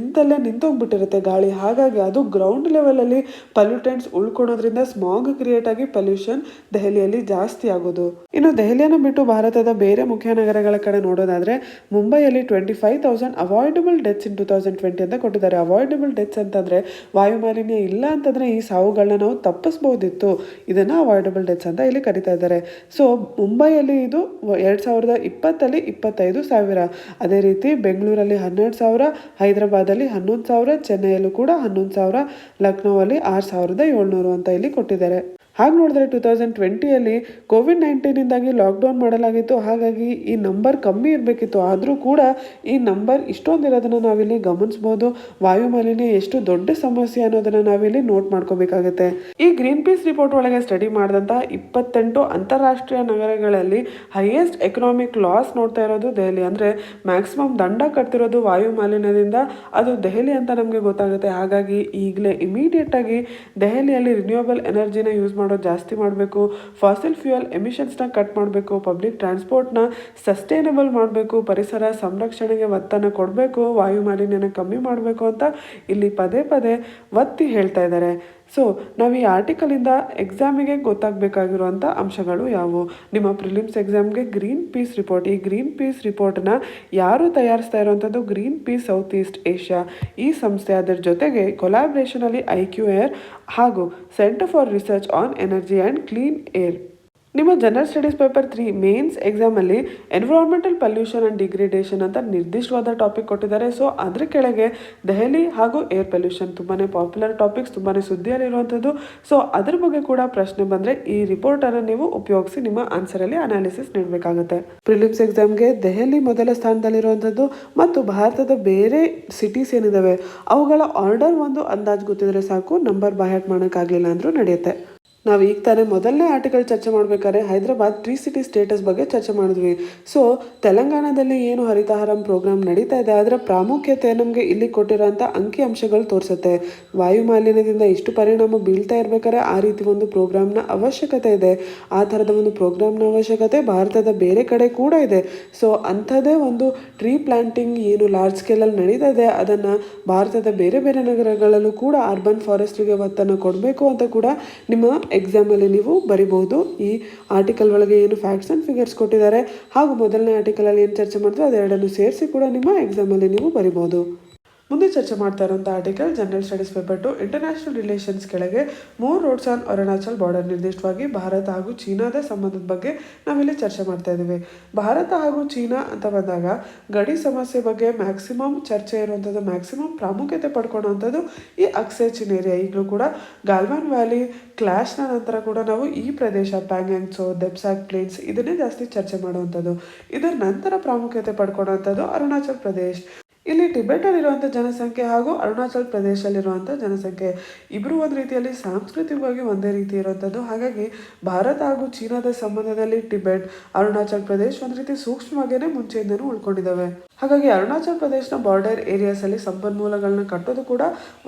ನಿಂತೋಗ್ಬಿಟ್ಟಿರುತ್ತೆ ಗಾಳಿ, ಹಾಗಾಗಿ ಅದು ಗ್ರೌಂಡ್ ಲೆವೆಲಲ್ಲಿ ಪಲ್ಯೂಟೆಂಟ್ಸ್ ಉಳ್ಕೊಳೋದ್ರಿಂದ ಸ್ಮಾಗ್ ಕ್ರಿಯೇಟ್ ಆಗಿ ಪಲ್ಯೂಷನ್ ದೆಹಲಿಯಲ್ಲಿ ಜಾಸ್ತಿ ಆಗೋದು. ಇನ್ನು ದೆಹಲಿಯನ್ನು ಬಿಟ್ಟು ಭಾರತದ ಬೇರೆ ಮುಖ್ಯ ನಗರಗಳ ಕಡೆ ನೋಡೋದಾದರೆ ಮುಂಬೈಯಲ್ಲಿ 25,000 ಅವಾಯ್ಡಬಲ್ ಡೆತ್ಸ್ ಇನ್ 2020 ಅಂತ ಕೊಟ್ಟಿದ್ದಾರೆ. ಅವಾಯ್ಡಬಲ್ ಡೆತ್ಸ್ ಅಂತಂದರೆ ವಾಯು ಮಾಲಿನ್ಯ ಇಲ್ಲ ಅಂತಂದರೆ ಈ ಸಾವುಗಳನ್ನ ನಾವು ತಪ್ಪಿಸ್ಬೋದಿತ್ತು. ಇದನ್ನು ಅವಾಯ್ಡಬಲ್ ಡೆತ್ಸ್ ಅಂತ ಇಲ್ಲಿ ಕರೀತಾ ಇದ್ದಾರೆ. ಸೊ ಮುಂಬೈಯಲ್ಲಿ ಇದು 2020 25,000. ಅದೇ ರೀತಿ ಬೆಂಗಳೂರಲ್ಲಿ 12,000, ಹೈದರಾಬಾದಲ್ಲಿ 11,000, ಚೆನ್ನೈಯಲ್ಲೂ ಕೂಡ 11,000, ಲಕ್ನೋವಲ್ಲಿ 6,700 ಅಂತ ಇಲ್ಲಿ ಕೊಟ್ಟಿದ್ದಾರೆ. ಹಾಗೆ ನೋಡಿದ್ರೆ 2020ಯಲ್ಲಿ ಕೋವಿಡ್-19ಇಂದಾಗಿ ಲಾಕ್ಡೌನ್ ಮಾಡಲಾಗಿತ್ತು. ಹಾಗಾಗಿ ಈ ನಂಬರ್ ಕಮ್ಮಿ ಇರಬೇಕಿತ್ತು. ಆದರೂ ಕೂಡ ಈ ನಂಬರ್ ಇಷ್ಟೊಂದಿರೋದನ್ನು ನಾವಿಲ್ಲಿ ಗಮನಿಸ್ಬೋದು. ವಾಯು ಮಾಲಿನ್ಯ ಎಷ್ಟು ದೊಡ್ಡ ಸಮಸ್ಯೆ ಅನ್ನೋದನ್ನು ನಾವಿಲ್ಲಿ ನೋಟ್ ಮಾಡ್ಕೋಬೇಕಾಗುತ್ತೆ. ಈ ಗ್ರೀನ್ ಪೀಸ್ ರಿಪೋರ್ಟ್ ಒಳಗೆ ಸ್ಟಡಿ ಮಾಡಿದಂಥ 28 ಅಂತಾರಾಷ್ಟ್ರೀಯ ನಗರಗಳಲ್ಲಿ ಹೈಯೆಸ್ಟ್ ಎಕನಾಮಿಕ್ ಲಾಸ್ ನೋಡ್ತಾ ಇರೋದು ದೆಹಲಿ. ಅಂದರೆ ಮ್ಯಾಕ್ಸಿಮಮ್ ದಂಡ ಕಟ್ತಿರೋದು ವಾಯು ಮಾಲಿನ್ಯದಿಂದ ಅದು ದೆಹಲಿ ಅಂತ ನಮಗೆ ಗೊತ್ತಾಗುತ್ತೆ. ಹಾಗಾಗಿ ಈಗಲೇ ಇಮಿಡಿಯೇಟಾಗಿ ದೆಹಲಿಯಲ್ಲಿ ರಿನ್ಯೂಯಬಲ್ ಎನರ್ಜಿನ ಯೂಸ್ ಮಾಡೋದು ಜಾಸ್ತಿ ಮಾಡಬೇಕು, ಫಾಸಿಲ್ ಫ್ಯೂಯಲ್ ಎಮಿಷನ್ಸ್ನ ಕಟ್ ಮಾಡಬೇಕು, ಪಬ್ಲಿಕ್ ಟ್ರಾನ್ಸ್ಪೋರ್ಟ್ನ ಸಸ್ಟೈನಬಲ್ ಮಾಡಬೇಕು, ಪರಿಸರ ಸಂರಕ್ಷಣೆಗೆ ಒತ್ತನ್ನು ಕೊಡಬೇಕು, ವಾಯು ಮಾಲಿನ್ಯನ ಕಮ್ಮಿ ಮಾಡಬೇಕು ಅಂತ ಇಲ್ಲಿ ಪದೇ ಪದೇ ಒತ್ತಿ ಹೇಳ್ತಾ ಇದ್ದಾರೆ. ಸೊ ನಾವು ಈ ಆರ್ಟಿಕಲಿಂದ ಎಕ್ಸಾಮಿಗೆ ಗೊತ್ತಾಗಬೇಕಾಗಿರುವಂಥ ಅಂಶಗಳು ಯಾವುವು? ನಿಮ್ಮ ಪ್ರಿಲಿಮ್ಸ್ ಎಕ್ಸಾಮ್ಗೆ ಗ್ರೀನ್ ಪೀಸ್ ರಿಪೋರ್ಟ್, ಈ ಗ್ರೀನ್ ಪೀಸ್ ರಿಪೋರ್ಟ್ನ ಯಾರು ತಯಾರಿಸ್ತಾ ಇರುವಂಥದ್ದು? Greenpeace South East Asia ಈ ಸಂಸ್ಥೆ. ಅದರ ಜೊತೆಗೆ ಕೊಲಾಬ್ರೇಷನಲ್ಲಿ IQAir ಹಾಗೂ Centre for Research on Energy and Clean Air. ನಿಮ್ಮ ಜನರಲ್ ಸ್ಟಡೀಸ್ ಪೇಪರ್ 3 ಮೇನ್ಸ್ ಎಕ್ಸಾಮಲ್ಲಿ ಎನ್ವಿರಾನ್ಮೆಂಟಲ್ ಪಲ್ಯೂಷನ್ ಆ್ಯಂಡ್ ಡಿಗ್ರೇಡೇಷನ್ ಅಂತ ನಿರ್ದಿಷ್ಟವಾದ ಟಾಪಿಕ್ ಕೊಟ್ಟಿದ್ದಾರೆ. ಸೊ ಅದ್ರ ಕೆಳಗೆ ದೆಹಲಿ ಹಾಗೂ ಏರ್ ಪಲ್ಯೂಷನ್ ತುಂಬಾ ಪಾಪ್ಯುಲರ್ ಟಾಪಿಕ್ಸ್, ತುಂಬಾ ಸುದ್ದಿಯಲ್ಲಿರುವಂಥದ್ದು. ಸೊ ಅದ್ರ ಬಗ್ಗೆ ಕೂಡ ಪ್ರಶ್ನೆ ಬಂದರೆ ಈ ರಿಪೋರ್ಟನ್ನು ನೀವು ಉಪಯೋಗಿಸಿ ನಿಮ್ಮ ಆನ್ಸರಲ್ಲಿ ಅನಾಲಿಸಿಸ್ ನೀಡಬೇಕಾಗುತ್ತೆ. ಪ್ರಿಲಿಮ್ಸ್ ಎಕ್ಸಾಮ್ಗೆ ದೆಹಲಿ ಮೊದಲ ಸ್ಥಾನದಲ್ಲಿರುವಂಥದ್ದು ಮತ್ತು ಭಾರತದ ಬೇರೆ ಸಿಟೀಸ್ ಏನಿದ್ದಾವೆ ಅವುಗಳ ಆರ್ಡರ್ ಒಂದು ಅಂದಾಜು ಗೊತ್ತಿದ್ರೆ ಸಾಕು, ನಂಬರ್ ಬಾಯ್ಹಾಟ್ ಮಾಡೋಕ್ಕಾಗಲಿಲ್ಲ ಅಂದರೂ ನಡೆಯುತ್ತೆ. ನಾವು ಈಗ ತಾನೇ ಮೊದಲನೇ ಆರ್ಟಿಕಲ್ ಚರ್ಚೆ ಮಾಡಬೇಕಾದ್ರೆ ಹೈದರಾಬಾದ್ ಟ್ರೀ ಸಿಟಿ ಸ್ಟೇಟಸ್ ಬಗ್ಗೆ ಚರ್ಚೆ ಮಾಡಿದ್ವಿ. ಸೊ ತೆಲಂಗಾಣದಲ್ಲಿ ಏನು ಹರಿತಹಾರಂ ಪ್ರೋಗ್ರಾಮ್ ನಡೀತಾ ಇದೆ ಅದರ ಪ್ರಾಮುಖ್ಯತೆ ನಮಗೆ ಇಲ್ಲಿ ಕೊಟ್ಟಿರೋಂಥ ಅಂಕಿಅಂಶಗಳು ತೋರಿಸುತ್ತೆ. ವಾಯು ಮಾಲಿನ್ಯದಿಂದ ಇಷ್ಟು ಪರಿಣಾಮ ಬೀಳ್ತಾ ಇರಬೇಕಾದ್ರೆ ಆ ರೀತಿ ಒಂದು ಪ್ರೋಗ್ರಾಮ್ನ ಅವಶ್ಯಕತೆ ಇದೆ. ಆ ಥರದ ಒಂದು ಪ್ರೋಗ್ರಾಮ್ನ ಅವಶ್ಯಕತೆ ಭಾರತದ ಬೇರೆ ಕಡೆ ಕೂಡ ಇದೆ. ಸೊ ಅಂಥದ್ದೇ ಒಂದು ಟ್ರೀ ಪ್ಲಾಂಟಿಂಗ್ ಏನು ಲಾರ್ಜ್ ಸ್ಕೇಲಲ್ಲಿ ನಡೀತಾ ಇದೆ ಅದನ್ನು ಭಾರತದ ಬೇರೆ ಬೇರೆ ನಗರಗಳಲ್ಲೂ ಕೂಡ ಅರ್ಬನ್ ಫಾರೆಸ್ಟ್ರಿಗೆ ಒತ್ತನ್ನು ಕೊಡಬೇಕು ಅಂತ ಕೂಡ ನಿಮ್ಮ ಎಕ್ಸಾಮಲ್ಲಿ ನೀವು ಬರಿಬಹುದು. ಈ ಆರ್ಟಿಕಲ್ ಒಳಗೆ ಏನು ಫ್ಯಾಕ್ಟ್ಸ್ ಆ್ಯಂಡ್ ಫಿಗರ್ಸ್ ಕೊಟ್ಟಿದ್ದಾರೆ ಹಾಗೂ ಮೊದಲನೇ ಆರ್ಟಿಕಲಲ್ಲಿ ಏನು ಚರ್ಚೆ ಮಾಡಿದ್ರು ಅದೆರಡನ್ನು ಸೇರಿಸಿ ಕೂಡ ನಿಮ್ಮ ಎಕ್ಸಾಮಲ್ಲಿ ನೀವು ಬರಿಬಹುದು. ಮುಂದೆ ಚರ್ಚೆ ಮಾಡ್ತಾ ಇರುವಂಥ article general studies paper 2 international relations ಕೆಳಗೆ more roads on Arunachal border ನಿರ್ದಿಷ್ಟವಾಗಿ ಭಾರತ ಹಾಗೂ ಚೀನಾದ ಸಂಬಂಧದ ಬಗ್ಗೆ ನಾವಿಲ್ಲಿ ಚರ್ಚೆ ಮಾಡ್ತಾ ಇದ್ದೀವಿ. ಭಾರತ ಹಾಗೂ ಚೀನಾ ಅಂತ ಬಂದಾಗ ಗಡಿ ಸಮಸ್ಯೆ ಬಗ್ಗೆ ಮ್ಯಾಕ್ಸಿಮಮ್ ಚರ್ಚೆ ಇರುವಂಥದ್ದು, ಮ್ಯಾಕ್ಸಿಮಮ್ ಪ್ರಾಮುಖ್ಯತೆ ಪಡ್ಕೊಳ್ಳುವಂಥದ್ದು ಈ ಅಕ್ಸೆ ಚೀನ್ ಏರಿಯಾ. ಈಗಲೂ ಕೂಡ ಗಾಲ್ವಾನ್ ವ್ಯಾಲಿ ಕ್ಲಾಶ್ನ ನಂತರ ಕೂಡ ನಾವು ಈ ಪ್ರದೇಶ ಪ್ಯಾಂಗ್ಯಾಂಗ್ ತ್ಸೋ, ದೆಪ್ಸಾಕ್ ಪ್ಲೇನ್ಸ್ ಇದನ್ನೇ ಜಾಸ್ತಿ ಚರ್ಚೆ ಮಾಡುವಂಥದ್ದು. ಇದರ ನಂತರ ಪ್ರಾಮುಖ್ಯತೆ ಪಡ್ಕೊಳ್ಳುವಂಥದ್ದು ಅರುಣಾಚಲ್ ಪ್ರದೇಶ್. ಇಲ್ಲಿ ಟಿಬೆಟಲ್ಲಿರುವಂಥ ಜನಸಂಖ್ಯೆ ಹಾಗೂ ಅರುಣಾಚಲ್ ಪ್ರದೇಶದಲ್ಲಿರುವಂಥ ಜನಸಂಖ್ಯೆ ಇಬ್ಬರು ಒಂದು ರೀತಿಯಲ್ಲಿ ಸಾಂಸ್ಕೃತಿಕವಾಗಿ ಒಂದೇ ರೀತಿ ಇರುವಂಥದ್ದು. ಹಾಗಾಗಿ ಭಾರತ ಹಾಗೂ ಚೀನಾದ ಸಂಬಂಧದಲ್ಲಿ ಟಿಬೆಟ್, ಅರುಣಾಚಲ್ ಪ್ರದೇಶ್ ಒಂದು ರೀತಿ ಸೂಕ್ಷ್ಮವಾಗಿಯೇ ಮುಂಚೆಯಿಂದನೂ ಉಳ್ಕೊಂಡಿದ್ದಾವೆ. ಹಾಗಾಗಿ ಅರುಣಾಚಲ್ ಪ್ರದೇಶನ ಬಾರ್ಡರ್ ಏರಿಯಾಸಲ್ಲಿ ಸಂಪನ್ಮೂಲಗಳನ್ನ ಕಟ್ಟೋದು ಕೂಡ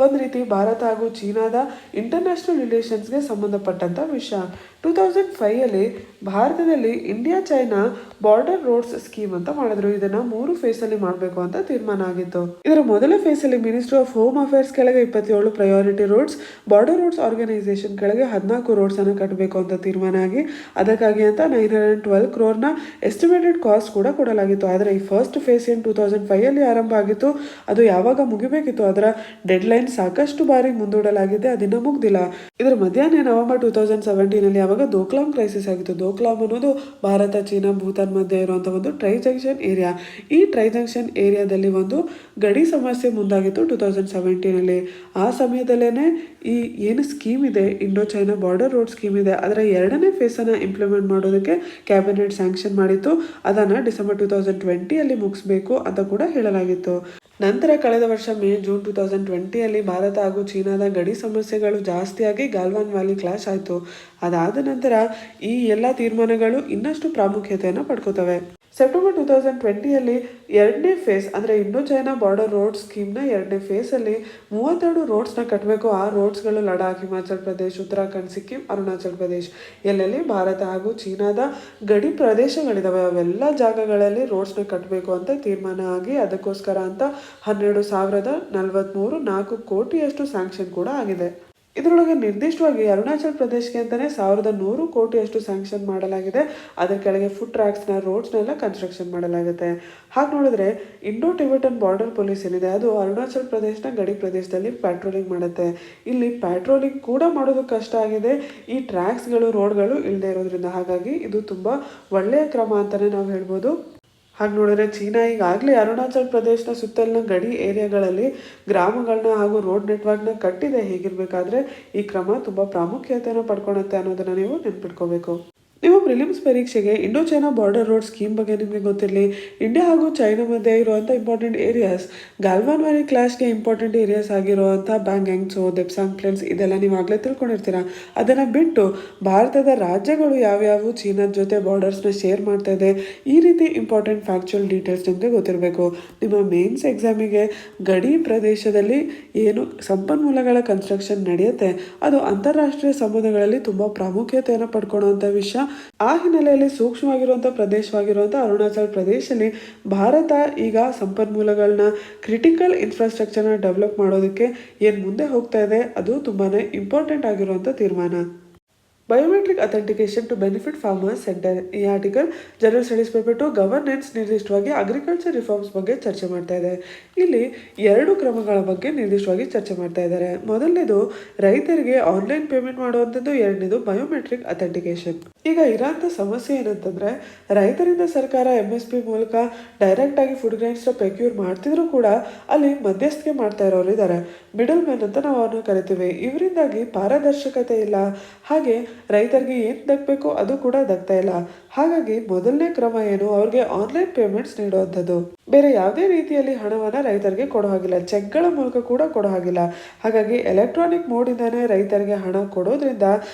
ಒಂದು ರೀತಿ ಭಾರತ ಹಾಗೂ ಚೀನಾದ ಇಂಟರ್ನ್ಯಾಷನಲ್ ರಿಲೇಷನ್ಸ್ಗೆ ಸಂಬಂಧಪಟ್ಟಂಥ ವಿಷಯ. 2005 ಭಾರತದಲ್ಲಿ India China border roads scheme ಅಂತ ಮಾಡಿದ್ರು. ಇದನ್ನ 3 ಫೇಸಲ್ಲಿ ಮಾಡಬೇಕು ಅಂತ ತೀರ್ಮಾನ ಆಗಿತ್ತು. ಇದರ ಮೊದಲ ಫೇಸಲ್ಲಿ ಮಿನಿಸ್ಟ್ರಿ ಆಫ್ ಹೋಮ್ ಅಫೇರ್ಸ್ ಕೆಳಗೆ 27 priority roads, border roads organisation ಕೆಳಗೆ 14 ರೋಡ್ಸ್ ಅನ್ನು ಕಟ್ಟಬೇಕು ಅಂತ ತೀರ್ಮಾನ ಆಗಿ ಅದಕ್ಕಾಗಿ ಅಂತ 912 crore ಎಸ್ಟಿಮೇಟೆಡ್ ಕಾಸ್ಟ್ ಕೂಡ ಕೊಡಲಾಗಿತ್ತು. ಆದರೆ ಈ ಫಸ್ಟ್ ಫೇಸ್ 2005 ಆರಂಭ ಆಗಿತ್ತು. ಅದು ಯಾವಾಗ ಮುಗಿಬೇಕಿತ್ತು ಅದರ ಡೆಡ್ ಲೈನ್ ಸಾಕಷ್ಟು ಬಾರಿ ಮುಂದೂಡಲಾಗಿದೆ, ಅದನ್ನ ಮುಗ್ದಿಲ್ಲ. ಇದರ ಮಧ್ಯಾಹ್ನ ನವೆಂಬರ್ 2017 ಯಾವಾಗ ದೋಕ್ಲಾಮ್ ಕ್ರೈಸಿಸ್ ಆಗಿತ್ತು. ದೋಕ್ಲಾಮ್ ಅನ್ನೋದು ಭಾರತ, ಚೀನಾ, ಭೂತಾನ್ ಮಧ್ಯೆ ಇರುವಂತಹ ಒಂದು ಟ್ರೈ ಜಂಕ್ಷನ್ ಏರಿಯಾ. ಈ ಟ್ರೈ ಜಂಕ್ಷನ್ ಏರಿಯಾದಲ್ಲಿ ಒಂದು ಗಡಿ ಸಮಸ್ಯೆ ಮುಂದಾಗಿತ್ತು 2017. ಆ ಸಮಯದಲ್ಲೇನೆ ಈ ಏನು ಸ್ಕೀಮ್ ಇದೆ, Indo China border road scheme ಇದೆ, ಅದರ 2ನೇ ಫೇಸನ್ನು ಇಂಪ್ಲಿಮೆಂಟ್ ಮಾಡೋದಕ್ಕೆ ಕ್ಯಾಬಿನೆಟ್ ಸ್ಯಾಂಕ್ಷನ್ ಮಾಡಿತ್ತು. ಅದನ್ನು ಡಿಸೆಂಬರ್ 2020 ಮುಗಿಸ್ಬೇಕು ಅಂತ ಕೂಡ ಹೇಳಲಾಗಿತ್ತು. ನಂತರ ಕಳೆದ ವರ್ಷ ಜೂನ್ 2020 ಭಾರತ ಹಾಗೂ ಚೀನಾದ ಗಡಿ ಸಮಸ್ಯೆಗಳು ಜಾಸ್ತಿಯಾಗಿ ಗಾಲ್ವಾನ್ ವ್ಯಾಲಿ ಕ್ಲಾಶ್ ಆಯಿತು. ಅದಾದ ನಂತರ ಈ ಎಲ್ಲ ತೀರ್ಮಾನಗಳು ಇನ್ನಷ್ಟು ಪ್ರಾಮುಖ್ಯತೆಯನ್ನು ಪಡ್ಕೋತವೆ. ಸೆಪ್ಟೆಂಬರ್ 2020 2ನೇ ಫೇಸ್ ಅಂದರೆ ಇಂಡೋ ಚೈನಾ ಬಾರ್ಡರ್ ರೋಡ್ ಸ್ಕೀಮ್ನ 2ನೇ ಫೇಸಲ್ಲಿ 32 ರೋಡ್ಸ್ನ ಕಟ್ಟಬೇಕು. ಆ ರೋಡ್ಸ್ಗಳು ಲಡಾಖ್, ಹಿಮಾಚಲ್ ಪ್ರದೇಶ್, ಉತ್ತರಾಖಂಡ್, ಸಿಕ್ಕಿಂ, ಅರುಣಾಚಲ್ ಪ್ರದೇಶ್ ಎಲ್ಲೆಲ್ಲಿ ಭಾರತ ಹಾಗೂ ಚೀನಾದ ಗಡಿ ಪ್ರದೇಶಗಳಿದಾವೆ ಅವೆಲ್ಲ ಜಾಗಗಳಲ್ಲಿ ರೋಡ್ಸ್ನ ಕಟ್ಟಬೇಕು ಅಂತ ತೀರ್ಮಾನ ಆಗಿ ಅದಕ್ಕೋಸ್ಕರ ಅಂತ 12,043 ಕೋಟಿಯಷ್ಟು ಸ್ಯಾಂಕ್ಷನ್ ಕೂಡ ಆಗಿದೆ. ಇದರೊಳಗೆ ನಿರ್ದಿಷ್ಟವಾಗಿ ಅರುಣಾಚಲ್ ಪ್ರದೇಶಕ್ಕೆ ಅಂತಲೇ 1,100 ಕೋಟಿಯಷ್ಟು ಸ್ಯಾಂಕ್ಷನ್ ಮಾಡಲಾಗಿದೆ. ಅದರ ಕೆಳಗೆ ಫುಟ್ ಟ್ರ್ಯಾಕ್ಸ್ನ ರೋಡ್ಸ್ನೆಲ್ಲ ಕನ್ಸ್ಟ್ರಕ್ಷನ್ ಮಾಡಲಾಗುತ್ತೆ. ಹಾಗೆ ನೋಡಿದ್ರೆ ಇಂಡೋ ಟಿಬೆಟನ್ ಬಾರ್ಡರ್ ಪೊಲೀಸ್ ಏನಿದೆ ಅದು ಅರುಣಾಚಲ್ ಪ್ರದೇಶನ ಗಡಿ ಪ್ರದೇಶದಲ್ಲಿ ಪ್ಯಾಟ್ರೋಲಿಂಗ್ ಮಾಡುತ್ತೆ. ಇಲ್ಲಿ ಪ್ಯಾಟ್ರೋಲಿಂಗ್ ಕೂಡ ಮಾಡೋದು ಕಷ್ಟ ಆಗಿದೆ ಈ ಟ್ರ್ಯಾಕ್ಸ್ಗಳು, ರೋಡ್ಗಳು ಇಲ್ಲದೆ ಇರೋದ್ರಿಂದ. ಹಾಗಾಗಿ ಇದು ತುಂಬ ಒಳ್ಳೆಯ ಕ್ರಮ ಅಂತಲೇ ನಾವು ಹೇಳ್ಬೋದು. ಹಾಗೆ ನೋಡಿದ್ರೆ ಚೀನಾ ಈಗಾಗಲೇ ಅರುಣಾಚಲ್ ಪ್ರದೇಶನ ಸುತ್ತಲಿನ ಗಡಿ ಏರಿಯಾಗಳಲ್ಲಿ ಗ್ರಾಮಗಳನ್ನ ಹಾಗೂ ರೋಡ್ ನೆಟ್ವರ್ಕ್ನ ಕಟ್ಟಿದೆ. ಹೀಗಿರಬೇಕಾದ್ರೆ ಈ ಕ್ರಮ ತುಂಬ ಪ್ರಾಮುಖ್ಯತೆಯನ್ನು ಪಡ್ಕೊಳುತ್ತೆ ಅನ್ನೋದನ್ನು ನೀವು ನೆನ್ಪಿಟ್ಕೋಬೇಕು. ನಿಮ್ಮ ಪ್ರಿಲಿಮ್ಸ್ ಪರೀಕ್ಷೆಗೆ Indo China border road scheme ಬಗ್ಗೆ ನಿಮಗೆ ಗೊತ್ತಿರಲಿ. ಇಂಡಿಯಾ ಹಾಗೂ ಚೈನಾ ಮಧ್ಯೆ ಇರುವಂಥ ಇಂಪಾರ್ಟೆಂಟ್ ಏರಿಯಾಸ್, ಗಾಲ್ವಾನ್ ವ್ಯಾಲಿ ಕ್ಲಾಶ್ಗೆ ಇಂಪಾರ್ಟೆಂಟ್ ಏರಿಯಾಸ್ ಆಗಿರುವಂಥ ಪ್ಯಾಂಗ್ಯಾಂಗ್ ತ್ಸೋ, ದೆಪ್ಸಾಂಗ್ ಪ್ಲೇನ್ಸ್ ಇದೆಲ್ಲ ನೀವು ಆಗಲೇ ತಿಳ್ಕೊಂಡಿರ್ತೀರ. ಅದನ್ನು ಬಿಟ್ಟು ಭಾರತದ ರಾಜ್ಯಗಳು ಯಾವ್ಯಾವು ಚೀನಾದ ಜೊತೆ ಬಾರ್ಡರ್ಸ್ನ ಶೇರ್ ಮಾಡ್ತಾ ಇದೆ, ಈ ರೀತಿ ಇಂಪಾರ್ಟೆಂಟ್ ಫ್ಯಾಕ್ಚುಯಲ್ ಡೀಟೇಲ್ಸ್ ನಿಮಗೆ ಗೊತ್ತಿರಬೇಕು. ನಿಮ್ಮ ಮೇನ್ಸ್ ಎಕ್ಸಾಮಿಗೆ ಗಡಿ ಪ್ರದೇಶದಲ್ಲಿ ಏನು ಸಂಪನ್ಮೂಲಗಳ ಕನ್ಸ್ಟ್ರಕ್ಷನ್ ನಡೆಯುತ್ತೆ ಅದು ಅಂತಾರಾಷ್ಟ್ರೀಯ ಸಂಬಂಧಗಳಲ್ಲಿ ತುಂಬ ಪ್ರಾಮುಖ್ಯತೆಯನ್ನು ಪಡ್ಕೊಳ್ಳುವಂಥ ವಿಷಯ. ಆ ಹಿನ್ನೆಲೆಯಲ್ಲಿ ಸೂಕ್ಷ್ಮವಾಗಿರುವಂಥ ಪ್ರದೇಶವಾಗಿರುವಂಥ ಅರುಣಾಚಲ್ ಪ್ರದೇಶದಲ್ಲಿ ಭಾರತ ಈಗ ಸಂಪನ್ಮೂಲಗಳನ್ನ, ಕ್ರಿಟಿಕಲ್ ಇನ್ಫ್ರಾಸ್ಟ್ರಕ್ಚರ್ನ ಡೆವಲಪ್ ಮಾಡೋದಕ್ಕೆ ಏನು ಮುಂದೆ ಹೋಗ್ತಾ ಇದೆ ಅದು ತುಂಬಾ ಇಂಪಾರ್ಟೆಂಟ್ ಆಗಿರುವಂಥ ತೀರ್ಮಾನ. Biometric authentication to benefit farmers centre. ಈ article general studies paper 2 governance ನಿರ್ದಿಷ್ಟವಾಗಿ ಅಗ್ರಿಕಲ್ಚರ್ ರಿಫಾರ್ಮ್ಸ್ ಬಗ್ಗೆ ಚರ್ಚೆ ಮಾಡ್ತಾ ಇದೆ. ಇಲ್ಲಿ 2 ಕ್ರಮಗಳ ಬಗ್ಗೆ ನಿರ್ದಿಷ್ಟವಾಗಿ ಚರ್ಚೆ ಮಾಡ್ತಾ ಇದ್ದಾರೆ. ಮೊದಲನೇದು ರೈತರಿಗೆ ಆನ್ಲೈನ್ ಪೇಮೆಂಟ್ ಮಾಡುವಂಥದ್ದು, 2ನೇದು ಬಯೋಮೆಟ್ರಿಕ್ ಅಥೆಂಟಿಕೇಶನ್. ಈಗ ಇರೋಂಥ ಸಮಸ್ಯೆ ಏನಂತಂದರೆ ರೈತರಿಂದ ಸರ್ಕಾರ MSP ಮೂಲಕ ಡೈರೆಕ್ಟ್ ಆಗಿ ಫುಡ್ ಗ್ರೈನ್ಸ್ನ ಪ್ರೊಕ್ಯೂರ್ ಮಾಡ್ತಿದ್ರು ಕೂಡ ಅಲ್ಲಿ ಮಧ್ಯಸ್ಥಿಕೆ ಮಾಡ್ತಾ ಇರೋರು ಇದ್ದಾರೆ, ಮಿಡಲ್ ಮ್ಯಾನ್ ಅಂತ ನಾವು ಅವ್ರನ್ನ ಕರಿತೀವಿ. ಇವರಿಂದಾಗಿ ಪಾರದರ್ಶಕತೆ ಇಲ್ಲ, ಹಾಗೆ ರೈತರಿಗೆ ಏನು ದಕ್ಕಬೇಕೋ ಅದು ಕೂಡ ದಕ್ತಾ ಇಲ್ಲ. ಹಾಗಾಗಿ ಮೊದಲನೇ ಕ್ರಮ ಏನು, ಅವ್ರಿಗೆ ಆನ್ಲೈನ್ ಪೇಮೆಂಟ್ಸ್ ನೀಡುವಂಥದ್ದು. ಬೇರೆ ಯಾವುದೇ ರೀತಿಯಲ್ಲಿ ಹಣವನ್ನು ರೈತರಿಗೆ ಕೊಡೋ ಹಾಗಿಲ್ಲ, ಚೆಕ್ಗಳ ಮೂಲಕ ಕೂಡ ಕೊಡೋ ಹಾಗಿಲ್ಲ. ಹಾಗಾಗಿ ಎಲೆಕ್ಟ್ರಾನಿಕ್ ಮೋಡಿಂದಾನೇ ರೈತರಿಗೆ ಹಣ ಕೊಡೋದ್ರಿಂದ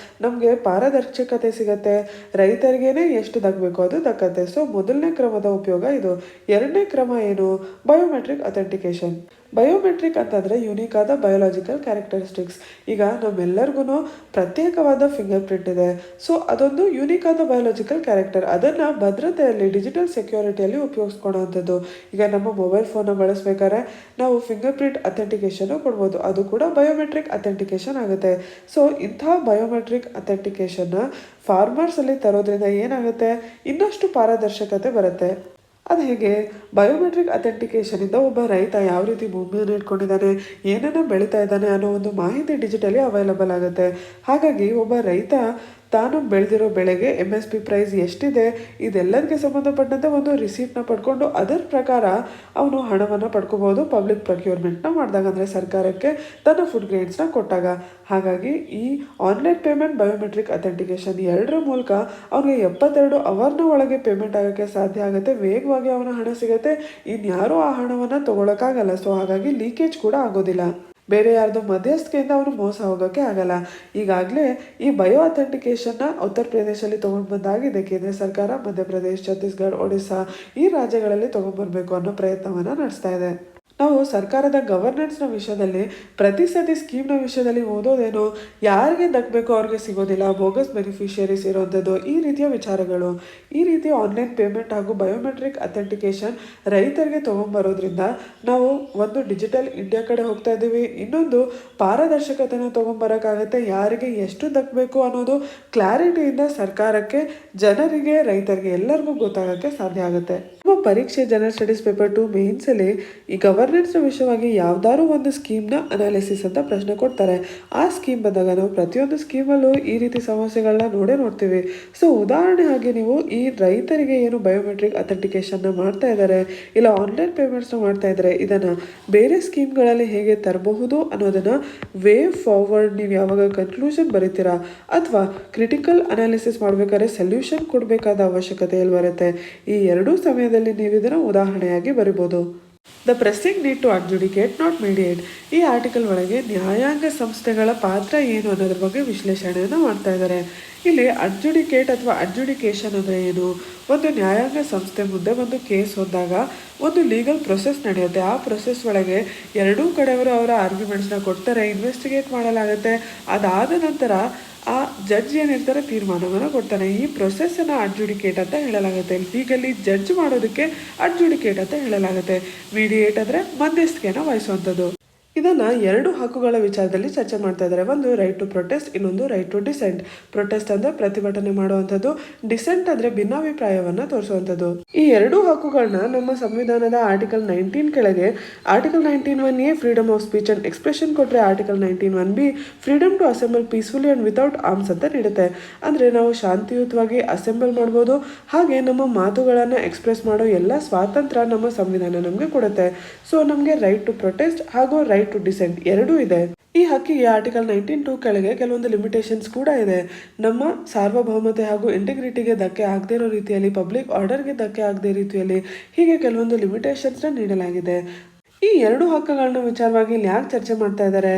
ನಮಗೆ ಪಾರದರ್ಶಕತೆ ಸಿಗತ್ತೆ, ರೈತರಿಗೇನೆ ಎಷ್ಟು ದಕ್ಕಬೇಕು ಅದು ದಕ್ಕತ್ತೆ. ಸೊ ಮೊದಲನೇ ಕ್ರಮದ ಉಪಯೋಗ ಇದು. 2ನೇ ಕ್ರಮ ಏನು, ಬಯೋಮೆಟ್ರಿಕ್ ಅಥೆಂಟಿಕೇಶನ್. ಬಯೋಮೆಟ್ರಿಕ್ ಅಂತಂದರೆ ಯುನೀಕ್ ಆದ ಬಯೋಲಾಜಿಕಲ್ ಕ್ಯಾರೆಕ್ಟರಿಸ್ಟಿಕ್ಸ್. ಈಗ ನಮ್ಮೆಲ್ಲರಿಗೂ ಪ್ರತ್ಯೇಕವಾದ ಫಿಂಗರ್ ಪ್ರಿಂಟ್ ಇದೆ. ಸೊ ಅದೊಂದು ಯುನೀಕ್ ಆದ ಬಯೋಲಾಜಿಕಲ್ ಕ್ಯಾರೆಕ್ಟರ್. ಅದನ್ನು ಭದ್ರತೆಯಲ್ಲಿ, ಡಿಜಿಟಲ್ ಸೆಕ್ಯೂರಿಟಿಯಲ್ಲಿ ಉಪಯೋಗಿಸ್ಕೊಳ್ಳೋವಂಥದ್ದು. ಈಗ ನಮ್ಮ ಮೊಬೈಲ್ ಫೋನ್ನ ಬಳಸಬೇಕಾದ್ರೆ ನಾವು ಫಿಂಗರ್ ಪ್ರಿಂಟ್ ಅಥೆಂಟಿಕೇಶನ್ನು ಕೊಡ್ಬೋದು, ಅದು ಕೂಡ ಬಯೋಮೆಟ್ರಿಕ್ ಅಥೆಂಟಿಕೇಶನ್ ಆಗುತ್ತೆ. ಸೊ ಇಂಥ ಬಯೋಮೆಟ್ರಿಕ್ ಅಥೆಂಟಿಕೇಶನ್ನ ಫಾರ್ಮರ್ಸಲ್ಲಿ ತರೋದ್ರಿಂದ ಏನಾಗುತ್ತೆ, ಇನ್ನಷ್ಟು ಪಾರದರ್ಶಕತೆ ಬರುತ್ತೆ. ಅದು ಹೇಗೆ? ಬಯೋಮೆಟ್ರಿಕ್ ಅಥೆಂಟಿಕೇಷನಿಂದ ಒಬ್ಬ ರೈತ ಯಾವ ರೀತಿ ಭೂಮಿಯನ್ನು ಇಟ್ಕೊಂಡಿದ್ದಾನೆ, ಏನನ್ನು ಬೆಳೀತಾ ಇದ್ದಾನೆ ಅನ್ನೋ ಒಂದು ಮಾಹಿತಿ ಡಿಜಿಟಲಿ ಅವೈಲಬಲ್ ಆಗುತ್ತೆ. ಹಾಗಾಗಿ ಒಬ್ಬ ರೈತ ತಾನು ಬೆಳೆದಿರೋ ಬೆಳೆಗೆ MSP ಪ್ರೈಸ್ ಎಷ್ಟಿದೆ ಇದೆಲ್ಲದಕ್ಕೆ ಸಂಬಂಧಪಟ್ಟಂತೆ ಒಂದು ರಿಸೀಪ್ಟ್ನ ಪಡ್ಕೊಂಡು ಅದರ ಪ್ರಕಾರ ಅವನು ಹಣವನ್ನು ಪಡ್ಕೋಬೋದು ಪಬ್ಲಿಕ್ ಪ್ರೊಕ್ಯೂರ್ಮೆಂಟ್ನ ಮಾಡಿದಾಗ, ಅಂದರೆ ಸರ್ಕಾರಕ್ಕೆ ತನ್ನ ಫುಡ್ ಗ್ರೇಡ್ಸ್ನ ಕೊಟ್ಟಾಗ. ಹಾಗಾಗಿ ಈ ಆನ್ಲೈನ್ ಪೇಮೆಂಟ್, ಬಯೋಮೆಟ್ರಿಕ್ ಅಥೆಂಟಿಕೇಷನ್ ಎರಡರ ಮೂಲಕ ಅವನಿಗೆ 72 ಅವರ್ನ ಒಳಗೆ ಪೇಮೆಂಟ್ ಆಗೋಕ್ಕೆ ಸಾಧ್ಯ ಆಗುತ್ತೆ. ವೇಗವಾಗಿ ಅವನ ಹಣ ಸಿಗುತ್ತೆ. ಇನ್ಯಾರೂ ಆ ಹಣವನ್ನು ತೊಗೊಳಕ್ಕಾಗಲ್ಲ. ಸೊ ಹಾಗಾಗಿ ಲೀಕೇಜ್ ಕೂಡ ಆಗೋದಿಲ್ಲ. ಬೇರೆ ಯಾರ್ದು ಮಧ್ಯಸ್ಥಿಕೆಯಿಂದ ಅವನು ಮೋಸ ಹೋಗೋಕ್ಕೆ ಆಗಲ್ಲ. ಈಗಾಗಲೇ ಈ ಬಯೋ ಅಥೆಂಟಿಕೇಷನ್ನ ಉತ್ತರ ಪ್ರದೇಶದಲ್ಲಿ ತೊಗೊಂಡು ಬಂದಾಗಿದೆ ಕೇಂದ್ರ ಸರ್ಕಾರ. ಮಧ್ಯಪ್ರದೇಶ್, ಛತ್ತೀಸ್ಗಢ, ಒಡಿಸ್ಸಾ ಈ ರಾಜ್ಯಗಳಲ್ಲಿ ತೊಗೊಂಡ್ಬರ್ಬೇಕು ಅನ್ನೋ ಪ್ರಯತ್ನವನ್ನು ನಡೆಸ್ತಾ ಇದೆ. ನಾವು ಸರ್ಕಾರದ ಗವರ್ನೆನ್ಸ್ನ ವಿಷಯದಲ್ಲಿ ಪ್ರತಿ ಸತಿ ಸ್ಕೀಮ್ನ ವಿಷಯದಲ್ಲಿ ಓದೋದೇನು, ಯಾರಿಗೆ ದಕ್ಕಬೇಕು ಅವ್ರಿಗೆ ಸಿಗೋದಿಲ್ಲ, ಬೋಗಸ್ ಬೆನಿಫಿಷಿಯರೀಸ್ ಇರೋಂಥದ್ದು, ಈ ರೀತಿಯ ವಿಚಾರಗಳು. ಈ ರೀತಿ ಆನ್ಲೈನ್ ಪೇಮೆಂಟ್ ಹಾಗೂ ಬಯೋಮೆಟ್ರಿಕ್ ಅಥೆಂಟಿಕೇಷನ್ ರೈತರಿಗೆ ತೊಗೊಂಬರೋದ್ರಿಂದ ನಾವು ಒಂದು ಡಿಜಿಟಲ್ ಇಂಡಿಯಾ ಕಡೆ ಹೋಗ್ತಾ ಇದ್ದೀವಿ. ಇನ್ನೊಂದು ಪಾರದರ್ಶಕತೆನ ತೊಗೊಂಬರೋಕ್ಕಾಗತ್ತೆ. ಯಾರಿಗೆ ಎಷ್ಟು ದಕ್ಕಬೇಕು ಅನ್ನೋದು ಕ್ಲಾರಿಟಿಯಿಂದ ಸರ್ಕಾರಕ್ಕೆ, ಜನರಿಗೆ, ರೈತರಿಗೆ ಎಲ್ಲರಿಗೂ ಗೊತ್ತಾಗೋಕ್ಕೆ ಸಾಧ್ಯ ಆಗುತ್ತೆ. ನಮ್ಮ ಪರೀಕ್ಷೆ ಜನರಲ್ ಸ್ಟಡೀಸ್ ಪೇಪರ್ 2 ಮೇನ್ಸಲ್ಲಿ ಈ ಗವರ್ನೆನ್ಸ್ನ ವಿಷಯವಾಗಿ ಯಾವ್ದಾದ್ರು ಒಂದು ಸ್ಕೀಮ್ನ ಅನಾಲಿಸಿಸ್ ಅಂತ ಪ್ರಶ್ನೆ ಕೊಡ್ತಾರೆ. ಆ ಸ್ಕೀಮ್ ಬಂದಾಗ ನಾವು ಪ್ರತಿಯೊಂದು ಸ್ಕೀಮಲ್ಲೂ ಈ ರೀತಿ ಸಮಸ್ಯೆಗಳನ್ನ ನೋಡ್ತೀವಿ. ಸೊ ಉದಾಹರಣೆ ಆಗಿ ನೀವು ಈ ರೈತರಿಗೆ ಏನು ಬಯೋಮೆಟ್ರಿಕ್ ಅಥೆಂಟಿಕೇಷನ್ನ ಮಾಡ್ತಾ ಇದ್ದಾರೆ, ಇಲ್ಲ ಆನ್ಲೈನ್ ಪೇಮೆಂಟ್ಸ್ನ ಮಾಡ್ತಾ ಇದ್ದಾರೆ, ಇದನ್ನು ಬೇರೆ ಸ್ಕೀಮ್ಗಳಲ್ಲಿ ಹೇಗೆ ತರಬಹುದು ಅನ್ನೋದನ್ನು ವೇ ಫಾರ್ವರ್ಡ್ ನೀವು ಯಾವಾಗ ಕನ್ಕ್ಲೂಷನ್ ಬರೀತೀರಾ ಅಥವಾ ಕ್ರಿಟಿಕಲ್ ಅನಾಲಿಸಿಸ್ ಮಾಡಬೇಕಾದ್ರೆ ಸೊಲ್ಯೂಷನ್ ಕೊಡಬೇಕಾದ ಅವಶ್ಯಕತೆ ಎಲ್ಲಿ ಬರುತ್ತೆ, ಈ ಎರಡೂ ಸಮಯದಲ್ಲಿ ನೀವು ಇದನ್ನು ಉದಾಹರಣೆಯಾಗಿ ಬರಿಬೋದು. The pressing need to adjudicate not mediate. ಈ ಆರ್ಟಿಕಲ್ ಒಳಗೆ ನ್ಯಾಯಾಂಗ ಸಂಸ್ಥೆಗಳ ಪಾತ್ರ ಏನು ಅನ್ನೋದ್ರ ಬಗ್ಗೆ ವಿಶ್ಲೇಷಣೆಯನ್ನು ಮಾಡ್ತಾ ಇದ್ದಾರೆ. ಇಲ್ಲಿ ಅಡ್ಜುಡಿಕೇಟ್ ಅಥವಾ ಅಡ್ಜುಡಿಕೇಷನ್ ಅಂದರೆ ಏನು? ಒಂದು ನ್ಯಾಯಾಂಗ ಸಂಸ್ಥೆ ಮುಂದೆ ಒಂದು ಕೇಸ್ ಹೋದಾಗ ಒಂದು ಲೀಗಲ್ ಪ್ರೊಸೆಸ್ ನಡೆಯುತ್ತೆ. ಆ ಪ್ರೊಸೆಸ್ ಒಳಗೆ ಎರಡೂ ಕಡೆಯವರು ಅವರ ಆರ್ಗ್ಯುಮೆಂಟ್ಸ್ನ ಕೊಡ್ತಾರೆ, ಇನ್ವೆಸ್ಟಿಗೇಟ್ ಮಾಡಲಾಗುತ್ತೆ. ಅದಾದ ನಂತರ ಆ ಜಡ್ಜ್ ಏನಿರ್ತಾರೆ ತೀರ್ಮಾನವನ್ನು ಕೊಡ್ತಾನೆ. ಈ ಪ್ರೊಸೆಸ್ಸನ್ನು ಅಡ್ಜುಡಿಕೇಟ್ ಅಂತ ಹೇಳಲಾಗುತ್ತೆ. ಲೀಗಲಿ ಜಡ್ಜ್ ಮಾಡೋದಕ್ಕೆ ಅಡ್ಜುಡಿಕೇಟ್ ಅಂತ ಹೇಳಲಾಗುತ್ತೆ. ಮೀಡಿಯೇಟ್ ಅಂದರೆ ಮಧ್ಯಸ್ಥಿಕೆಯನ್ನು ವಹಿಸುವಂಥದ್ದು. ಇದನ್ನು ಎರಡು ಹಕ್ಕುಗಳ ವಿಚಾರದಲ್ಲಿ ಚರ್ಚೆ ಮಾಡ್ತಾ ಇದ್ದಾರೆ. ಒಂದು ರೈಟ್ ಟು ಪ್ರೊಟೆಸ್ಟ್, ಇನ್ನೊಂದು ರೈಟ್ ಟು ಡಿಸೆಂಟ್. ಪ್ರೊಟೆಸ್ಟ್ ಅಂದರೆ ಪ್ರತಿಭಟನೆ ಮಾಡುವಂಥದ್ದು, ಡಿಸೆಂಟ್ ಅಂದರೆ ಭಿನ್ನಾಭಿಪ್ರಾಯವನ್ನು ತೋರಿಸುವಂಥದ್ದು. ಈ ಎರಡೂ ಹಕ್ಕುಗಳನ್ನ ನಮ್ಮ ಸಂವಿಧಾನದ ಆರ್ಟಿಕಲ್ 19 ಕೆಳಗೆ article 19(1)(a) freedom of speech and expression ಕೊಟ್ಟರೆ, article 19(1)(b) freedom to assemble peacefully and without arms ಅಂತ ನೀಡುತ್ತೆ. ಅಂದರೆ ನಾವು ಶಾಂತಿಯುತವಾಗಿ ಅಸೆಂಬಲ್ ಮಾಡ್ಬೋದು, ಹಾಗೆ ನಮ್ಮ ಮಾತುಗಳನ್ನು ಎಕ್ಸ್ಪ್ರೆಸ್ ಮಾಡೋ ಎಲ್ಲ ಸ್ವಾತಂತ್ರ್ಯ ನಮ್ಮ ಸಂವಿಧಾನ ನಮಗೆ ಕೊಡುತ್ತೆ. ಸೊ ನಮಗೆ ರೈಟ್ ಟು ಪ್ರೊಟೆಸ್ಟ್ ಹಾಗೂ ರೈಟ್ ಟು ಡಿಸೆಂಟ್ ಎರಡೂ ಇದೆ. ಈ ಹಕ್ಕಿಗೆ ಆರ್ಟಿಕಲ್ 19(2) ಕೆಳಗೆ ಕೆಲವೊಂದು ಲಿಮಿಟೇಷನ್ಸ್ ಕೂಡ ಇದೆ. ನಮ್ಮ ಸಾರ್ವಭೌಮತೆ ಹಾಗೂ ಇಂಟಿಗ್ರಿಟಿಗೆ ಧಕ್ಕೆ ಆಗದೇ ಇರೋ ರೀತಿಯಲ್ಲಿ, ಪಬ್ಲಿಕ್ ಆರ್ಡರ್ಗೆ ಧಕ್ಕೆ ಆಗದೇ ರೀತಿಯಲ್ಲಿ, ಹೀಗೆ ಕೆಲವೊಂದು ಲಿಮಿಟೇಷನ್ಸ್ನ ನೀಡಲಾಗಿದೆ. ಈ ಎರಡು ಹಕ್ಕುಗಳನ್ನ ವಿಚಾರವಾಗಿ ಇಲ್ಲಿ ಯಾಕೆ ಚರ್ಚೆ ಮಾಡ್ತಾ ಇದ್ದಾರೆ?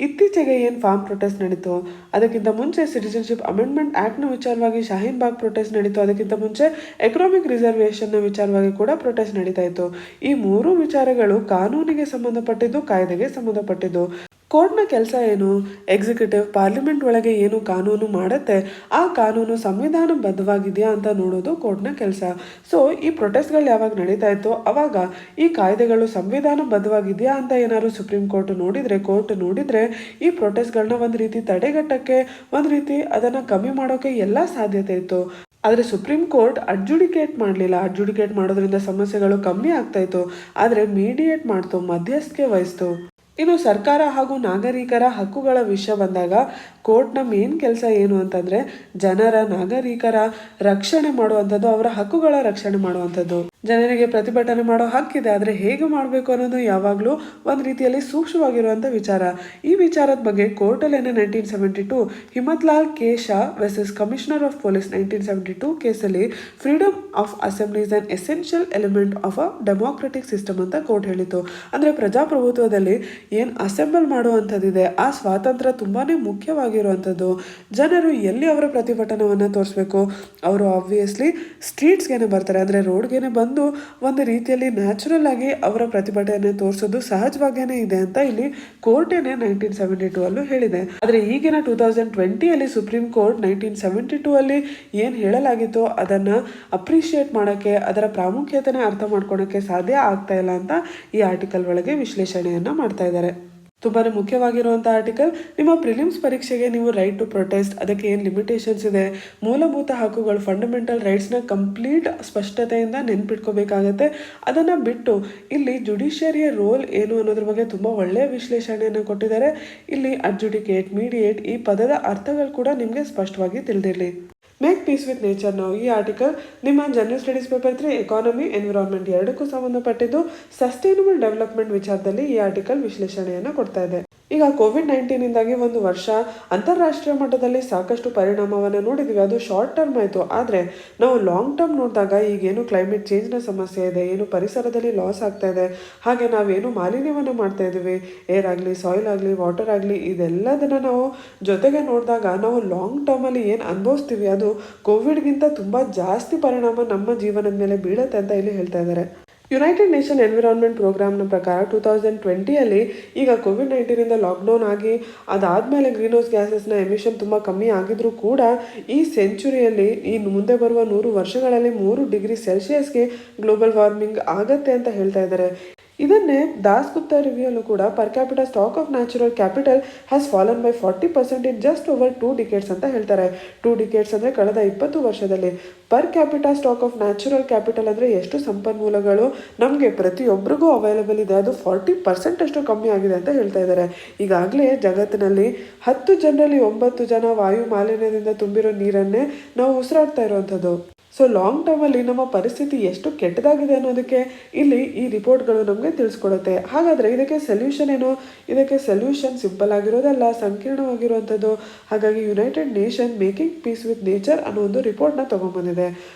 ಇತ್ತೀಚೆಗೆ ಏನು ಫಾರ್ಮ್ ಪ್ರೊಟೆಸ್ಟ್ ನಡೀತು, ಅದಕ್ಕಿಂತ ಮುಂಚೆ ಸಿಟಿಜನ್ಶಿಪ್ ಅಮೆಂಡ್ಮೆಂಟ್ ಆ್ಯಕ್ಟ್ನ ವಿಚಾರವಾಗಿ ಶಾಹೀನ್ ಬಾಗ್ ಪ್ರೊಟೆಸ್ಟ್ ನಡೀತು, ಅದಕ್ಕಿಂತ ಮುಂಚೆ ಎಕನಾಮಿಕ್ ರಿಸರ್ವೇಷನ್ನ ವಿಚಾರವಾಗಿ ಕೂಡ ಪ್ರೊಟೆಸ್ಟ್ ನಡೀತಾ ಇತ್ತು. ಈ ಮೂರು ವಿಚಾರಗಳು ಕಾನೂನಿಗೆ ಸಂಬಂಧಪಟ್ಟಿದ್ದು, ಕಾಯ್ದೆಗೆ ಸಂಬಂಧಪಟ್ಟಿದ್ದು. ಕೋರ್ಟ್ನ ಕೆಲಸ ಏನು? ಎಕ್ಸಿಕ್ಯೂಟಿವ್ ಪಾರ್ಲಿಮೆಂಟ್ ಒಳಗೆ ಏನು ಕಾನೂನು ಮಾಡುತ್ತೆ, ಆ ಕಾನೂನು ಸಂವಿಧಾನಬದ್ಧವಾಗಿದೆಯಾ ಅಂತ ನೋಡೋದು ಕೋರ್ಟ್ನ ಕೆಲಸ. ಸೊ ಈ ಪ್ರೊಟೆಸ್ಟ್ಗಳು ಯಾವಾಗ ನಡೀತಾ ಇತ್ತು ಅವಾಗ ಈ ಕಾಯ್ದೆಗಳು ಸಂವಿಧಾನಬದ್ಧವಾಗಿದೆಯಾ ಅಂತ ಏನಾದ್ರು ಸುಪ್ರೀಂ ಕೋರ್ಟ್ ನೋಡಿದರೆ ಈ ಪ್ರೊಟೆಸ್ಟ್ಗಳನ್ನ ಒಂದು ರೀತಿ ತಡೆಗಟ್ಟಕ್ಕೆ, ಒಂದು ರೀತಿ ಅದನ್ನು ಕಮ್ಮಿ ಮಾಡೋಕ್ಕೆ ಎಲ್ಲ ಸಾಧ್ಯತೆ ಇತ್ತು. ಆದರೆ ಸುಪ್ರೀಂ ಕೋರ್ಟ್ ಅಡ್ಜುಡಿಕೇಟ್ ಮಾಡಲಿಲ್ಲ. ಅಡ್ಜುಡಿಕೇಟ್ ಮಾಡೋದ್ರಿಂದ ಸಮಸ್ಯೆಗಳು ಕಮ್ಮಿ ಆಗ್ತಾ ಇತ್ತು, ಆದರೆ ಮೀಡಿಯೇಟ್ ಮಾಡ್ತು, ಮಧ್ಯಸ್ಥಿಕೆ ವಹಿಸ್ತು. ಇನ್ನು ಸರ್ಕಾರ ಹಾಗೂ ನಾಗರಿಕರ ಹಕ್ಕುಗಳ ವಿಷಯ ಬಂದಾಗ ಕೋರ್ಟ್ನ ಮೇನ್ ಕೆಲಸ ಏನು ಅಂತಂದರೆ ಜನರ, ನಾಗರಿಕರ ರಕ್ಷಣೆ ಮಾಡುವಂಥದ್ದು, ಅವರ ಹಕ್ಕುಗಳ ರಕ್ಷಣೆ ಮಾಡುವಂಥದ್ದು. ಜನರಿಗೆ ಪ್ರತಿಭಟನೆ ಮಾಡೋ ಹಕ್ಕಿದೆ, ಆದರೆ ಹೇಗೆ ಮಾಡಬೇಕು ಅನ್ನೋದು ಯಾವಾಗಲೂ ಒಂದು ರೀತಿಯಲ್ಲಿ ಸೂಕ್ಷ್ಮವಾಗಿರುವಂಥ ವಿಚಾರ. ಈ ವಿಚಾರದ ಬಗ್ಗೆ ಕೋರ್ಟಲ್ಲೇನೆ 1972 Himmatlal K Shah versus commissioner of police 1972 ಕೇಸಲ್ಲಿ freedom of assembly is an essential element of a democratic system ಅಂತ ಕೋರ್ಟ್ ಹೇಳಿತು. ಅಂದರೆ ಪ್ರಜಾಪ್ರಭುತ್ವದಲ್ಲಿ ಏನು ಅಸೆಂಬಲ್ ಮಾಡುವಂಥದ್ದಿದೆ ಆ ಸ್ವಾತಂತ್ರ್ಯ ತುಂಬಾ ಮುಖ್ಯವಾಗಿರುವಂಥದ್ದು. ಜನರು ಎಲ್ಲಿ ಅವರ ಪ್ರತಿಭಟನೆಯನ್ನು ತೋರಿಸ್ಬೇಕು, ಅವರು ಆಬ್ವಿಯಸ್ಲಿ ಸ್ಟ್ರೀಟ್ಸ್ಗೇನೆ ಬರ್ತಾರೆ, ಅಂದರೆ ರೋಡ್ಗೇನೆ ಬಂದು ಒಂದು ರೀತಿಯಲ್ಲಿ ನ್ಯಾಚುರಲ್ ಆಗಿ ಅವರ ಪ್ರತಿಭಟನೆ ತೋರಿಸೋದು ಸಹಜವಾಗೇನೆ ಇದೆ ಅಂತ ಇಲ್ಲಿ ಕೋರ್ಟೇನೆ 1972 ಅಲ್ಲೂ ಹೇಳಿದೆ. ಆದರೆ ಈಗಿನ 2020 ಸುಪ್ರೀಂ ಕೋರ್ಟ್ 1972 ಏನು ಹೇಳಲಾಗಿತ್ತೋ ಅದನ್ನು ಅಪ್ರಿಷಿಯೇಟ್ ಮಾಡೋಕ್ಕೆ, ಅದರ ಪ್ರಾಮುಖ್ಯತೆನ ಅರ್ಥ ಮಾಡ್ಕೊಳಕ್ಕೆ ಸಾಧ್ಯ ಆಗ್ತಾ ಇಲ್ಲ ಅಂತ ಈ ಆರ್ಟಿಕಲ್ ಒಳಗೆ ವಿಶ್ಲೇಷಣೆಯನ್ನು ಮಾಡ್ತಾ ಇದ್ದಾರೆ. ತುಂಬಾನೇ ಮುಖ್ಯವಾಗಿರುವಂಥ ಆರ್ಟಿಕಲ್. ನಿಮ್ಮ ಪ್ರಿಲಿಮ್ಸ್ ಪರೀಕ್ಷೆಗೆ ನೀವು ರೈಟ್ ಟು ಪ್ರೊಟೆಸ್ಟ್, ಅದಕ್ಕೆ ಏನು ಲಿಮಿಟೇಷನ್ಸ್ ಇದೆ, ಮೂಲಭೂತ ಹಕ್ಕುಗಳು ಫಂಡಮೆಂಟಲ್ ರೈಟ್ಸ್ನ ಕಂಪ್ಲೀಟ್ ಸ್ಪಷ್ಟತೆಯಿಂದ ನೆನ್ಪಿಟ್ಕೋಬೇಕಾಗತ್ತೆ. ಅದನ್ನು ಬಿಟ್ಟು ಇಲ್ಲಿ ಜುಡಿಷಿಯರಿಯ ರೋಲ್ ಏನು ಅನ್ನೋದ್ರ ಬಗ್ಗೆ ತುಂಬ ಒಳ್ಳೆಯ ವಿಶ್ಲೇಷಣೆಯನ್ನು ಕೊಟ್ಟಿದ್ದಾರೆ. ಇಲ್ಲಿ ಅಡ್ಜುಡಿಕೇಟ್, ಮೀಡಿಯೇಟ್ ಈ ಪದದ ಅರ್ಥಗಳು ಕೂಡ ನಿಮಗೆ ಸ್ಪಷ್ಟವಾಗಿ ತಿಳಿದಿರಲಿ. ಮೇಕ್ ಪೀಸ್ ವಿತ್ ನೇಚರ್ ನಾವು ಈ ಆರ್ಟಿಕಲ್ ನಿಮ್ಮ general studies paper 3 economy environment ಎರಡಕ್ಕೂ ಸಂಬಂಧಪಟ್ಟಿದ್ದು ಸಸ್ಟೈನಬಲ್ ಡೆವಲಪ್ಮೆಂಟ್ ವಿಚಾರದಲ್ಲಿ ಈ ಆರ್ಟಿಕಲ್ ವಿಶ್ಲೇಷಣೆಯನ್ನು ಕೊಡ್ತಾ ಇದೆ. ಈಗ ಕೋವಿಡ್-19 ಒಂದು ವರ್ಷ ಅಂತಾರಾಷ್ಟ್ರೀಯ ಮಟ್ಟದಲ್ಲಿ ಸಾಕಷ್ಟು ಪರಿಣಾಮವನ್ನು ನೋಡಿದ್ವಿ. ಅದು ಶಾರ್ಟ್ ಟರ್ಮ್ ಆಯಿತು. ಆದರೆ ನಾವು ಲಾಂಗ್ ಟರ್ಮ್ ನೋಡಿದಾಗ ಈಗೇನು ಕ್ಲೈಮೇಟ್ ಚೇಂಜ್ನ ಸಮಸ್ಯೆ ಇದೆ, ಏನು ಪರಿಸರದಲ್ಲಿ ಲಾಸ್ ಆಗ್ತಾ ಇದೆ, ಹಾಗೆ ನಾವೇನು ಮಾಲಿನ್ಯವನ್ನು ಮಾಡ್ತಾ ಇದ್ದೀವಿ, ಏರ್ ಆಗಲಿ, ಸಾಯಿಲ್ ಆಗಲಿ, ವಾಟರ್ ಆಗಲಿ, ಇದೆಲ್ಲದನ್ನು ನಾವು ಜೊತೆಗೆ ನೋಡಿದಾಗ ನಾವು ಲಾಂಗ್ ಟರ್ಮಲ್ಲಿ ಏನು ಅನುಭವಿಸ್ತೀವಿ ಅದು ಕೋವಿಡ್ಗಿಂತ ತುಂಬ ಜಾಸ್ತಿ ಪರಿಣಾಮ ನಮ್ಮ ಜೀವನದ ಮೇಲೆ ಬೀಳುತ್ತೆ ಅಂತ ಇಲ್ಲಿ ಹೇಳ್ತಾ ಇದ್ದಾರೆ. ಯುನೈಟೆಡ್ ನೇಷನ್ ಎನ್ವಿರಾನ್ಮೆಂಟ್ ಪ್ರೋಗ್ರಾಮ್ನ ಪ್ರಕಾರ 2020 ಈಗ ಕೋವಿಡ್-19 ಲಾಕ್ಡೌನ್ ಆಗಿ ಅದಾದಮೇಲೆ ಗ್ರೀನ್ ಹೌಸ್ ಗ್ಯಾಸಸ್ನ ಎಮಿಷನ್ ತುಂಬ ಕಮ್ಮಿ ಆಗಿದ್ರೂ ಕೂಡ ಈ ಸೆಂಚುರಿಯಲ್ಲಿ ಮುಂದೆ ಬರುವ 100 ವರ್ಷಗಳಲ್ಲಿ 3 ಡಿಗ್ರಿ ಸೆಲ್ಸಿಯಸ್ಗೆ ಗ್ಲೋಬಲ್ ವಾರ್ಮಿಂಗ್ ಆಗತ್ತೆ ಅಂತ ಹೇಳ್ತಾ ಇದ್ದಾರೆ. ಇದನ್ನೇ ದಾಸ್ ಗುಪ್ತಾ ರಿವ್ಯೂಲು ಕೂಡ per capital stock of natural capital has fallen by 40% in just over 2 decades ಅಂತ ಹೇಳ್ತಾರೆ. 2 ಡಿಕೇಡ್ಸ್ ಅಂದರೆ ಕಳೆದ 20 ವರ್ಷದಲ್ಲಿ. Per capital stock of natural capital ಅಂದರೆ ಎಷ್ಟು ಸಂಪನ್ಮೂಲಗಳು ನಮಗೆ ಪ್ರತಿಯೊಬ್ಬರಿಗೂ ಅವೈಲೇಬಲ್ ಇದೆ, ಅದು 40% ಅಷ್ಟು ಕಮ್ಮಿ ಆಗಿದೆ ಅಂತ ಹೇಳ್ತಾ ಇದ್ದಾರೆ. ಈಗಾಗಲೇ ಜಗತ್ತಿನಲ್ಲಿ 10 ಜನರಲ್ಲಿ 9 ಜನ ವಾಯು ಮಾಲಿನ್ಯದಿಂದ ತುಂಬಿರೋ ನೀರನ್ನೇ ನಾವು ಉಸಿರಾಡ್ತಾ ಇರುವಂಥದ್ದು. ಸೊ ಲಾಂಗ್ ಟರ್ಮಲ್ಲಿ ನಮ್ಮ ಪರಿಸ್ಥಿತಿ ಎಷ್ಟು ಕೆಟ್ಟದಾಗಿದೆ ಅನ್ನೋದಕ್ಕೆ ಇಲ್ಲಿ ಈ ರಿಪೋರ್ಟ್ಗಳು ನಮಗೆ ತಿಳಿಸ್ಕೊಡುತ್ತೆ. ಹಾಗಾದರೆ ಇದಕ್ಕೆ ಸೊಲ್ಯೂಷನ್ ಏನು? ಇದಕ್ಕೆ ಸೊಲ್ಯೂಷನ್ ಸಿಂಪಲ್ ಆಗಿರೋದಲ್ಲ, ಸಂಕೀರ್ಣವಾಗಿರುವಂಥದ್ದು. ಹಾಗಾಗಿ United Nation making peace with nature ಅನ್ನೋ ಒಂದು ರಿಪೋರ್ಟ್ನ ತೊಗೊಂಡ್ಬಂದಿದೆ.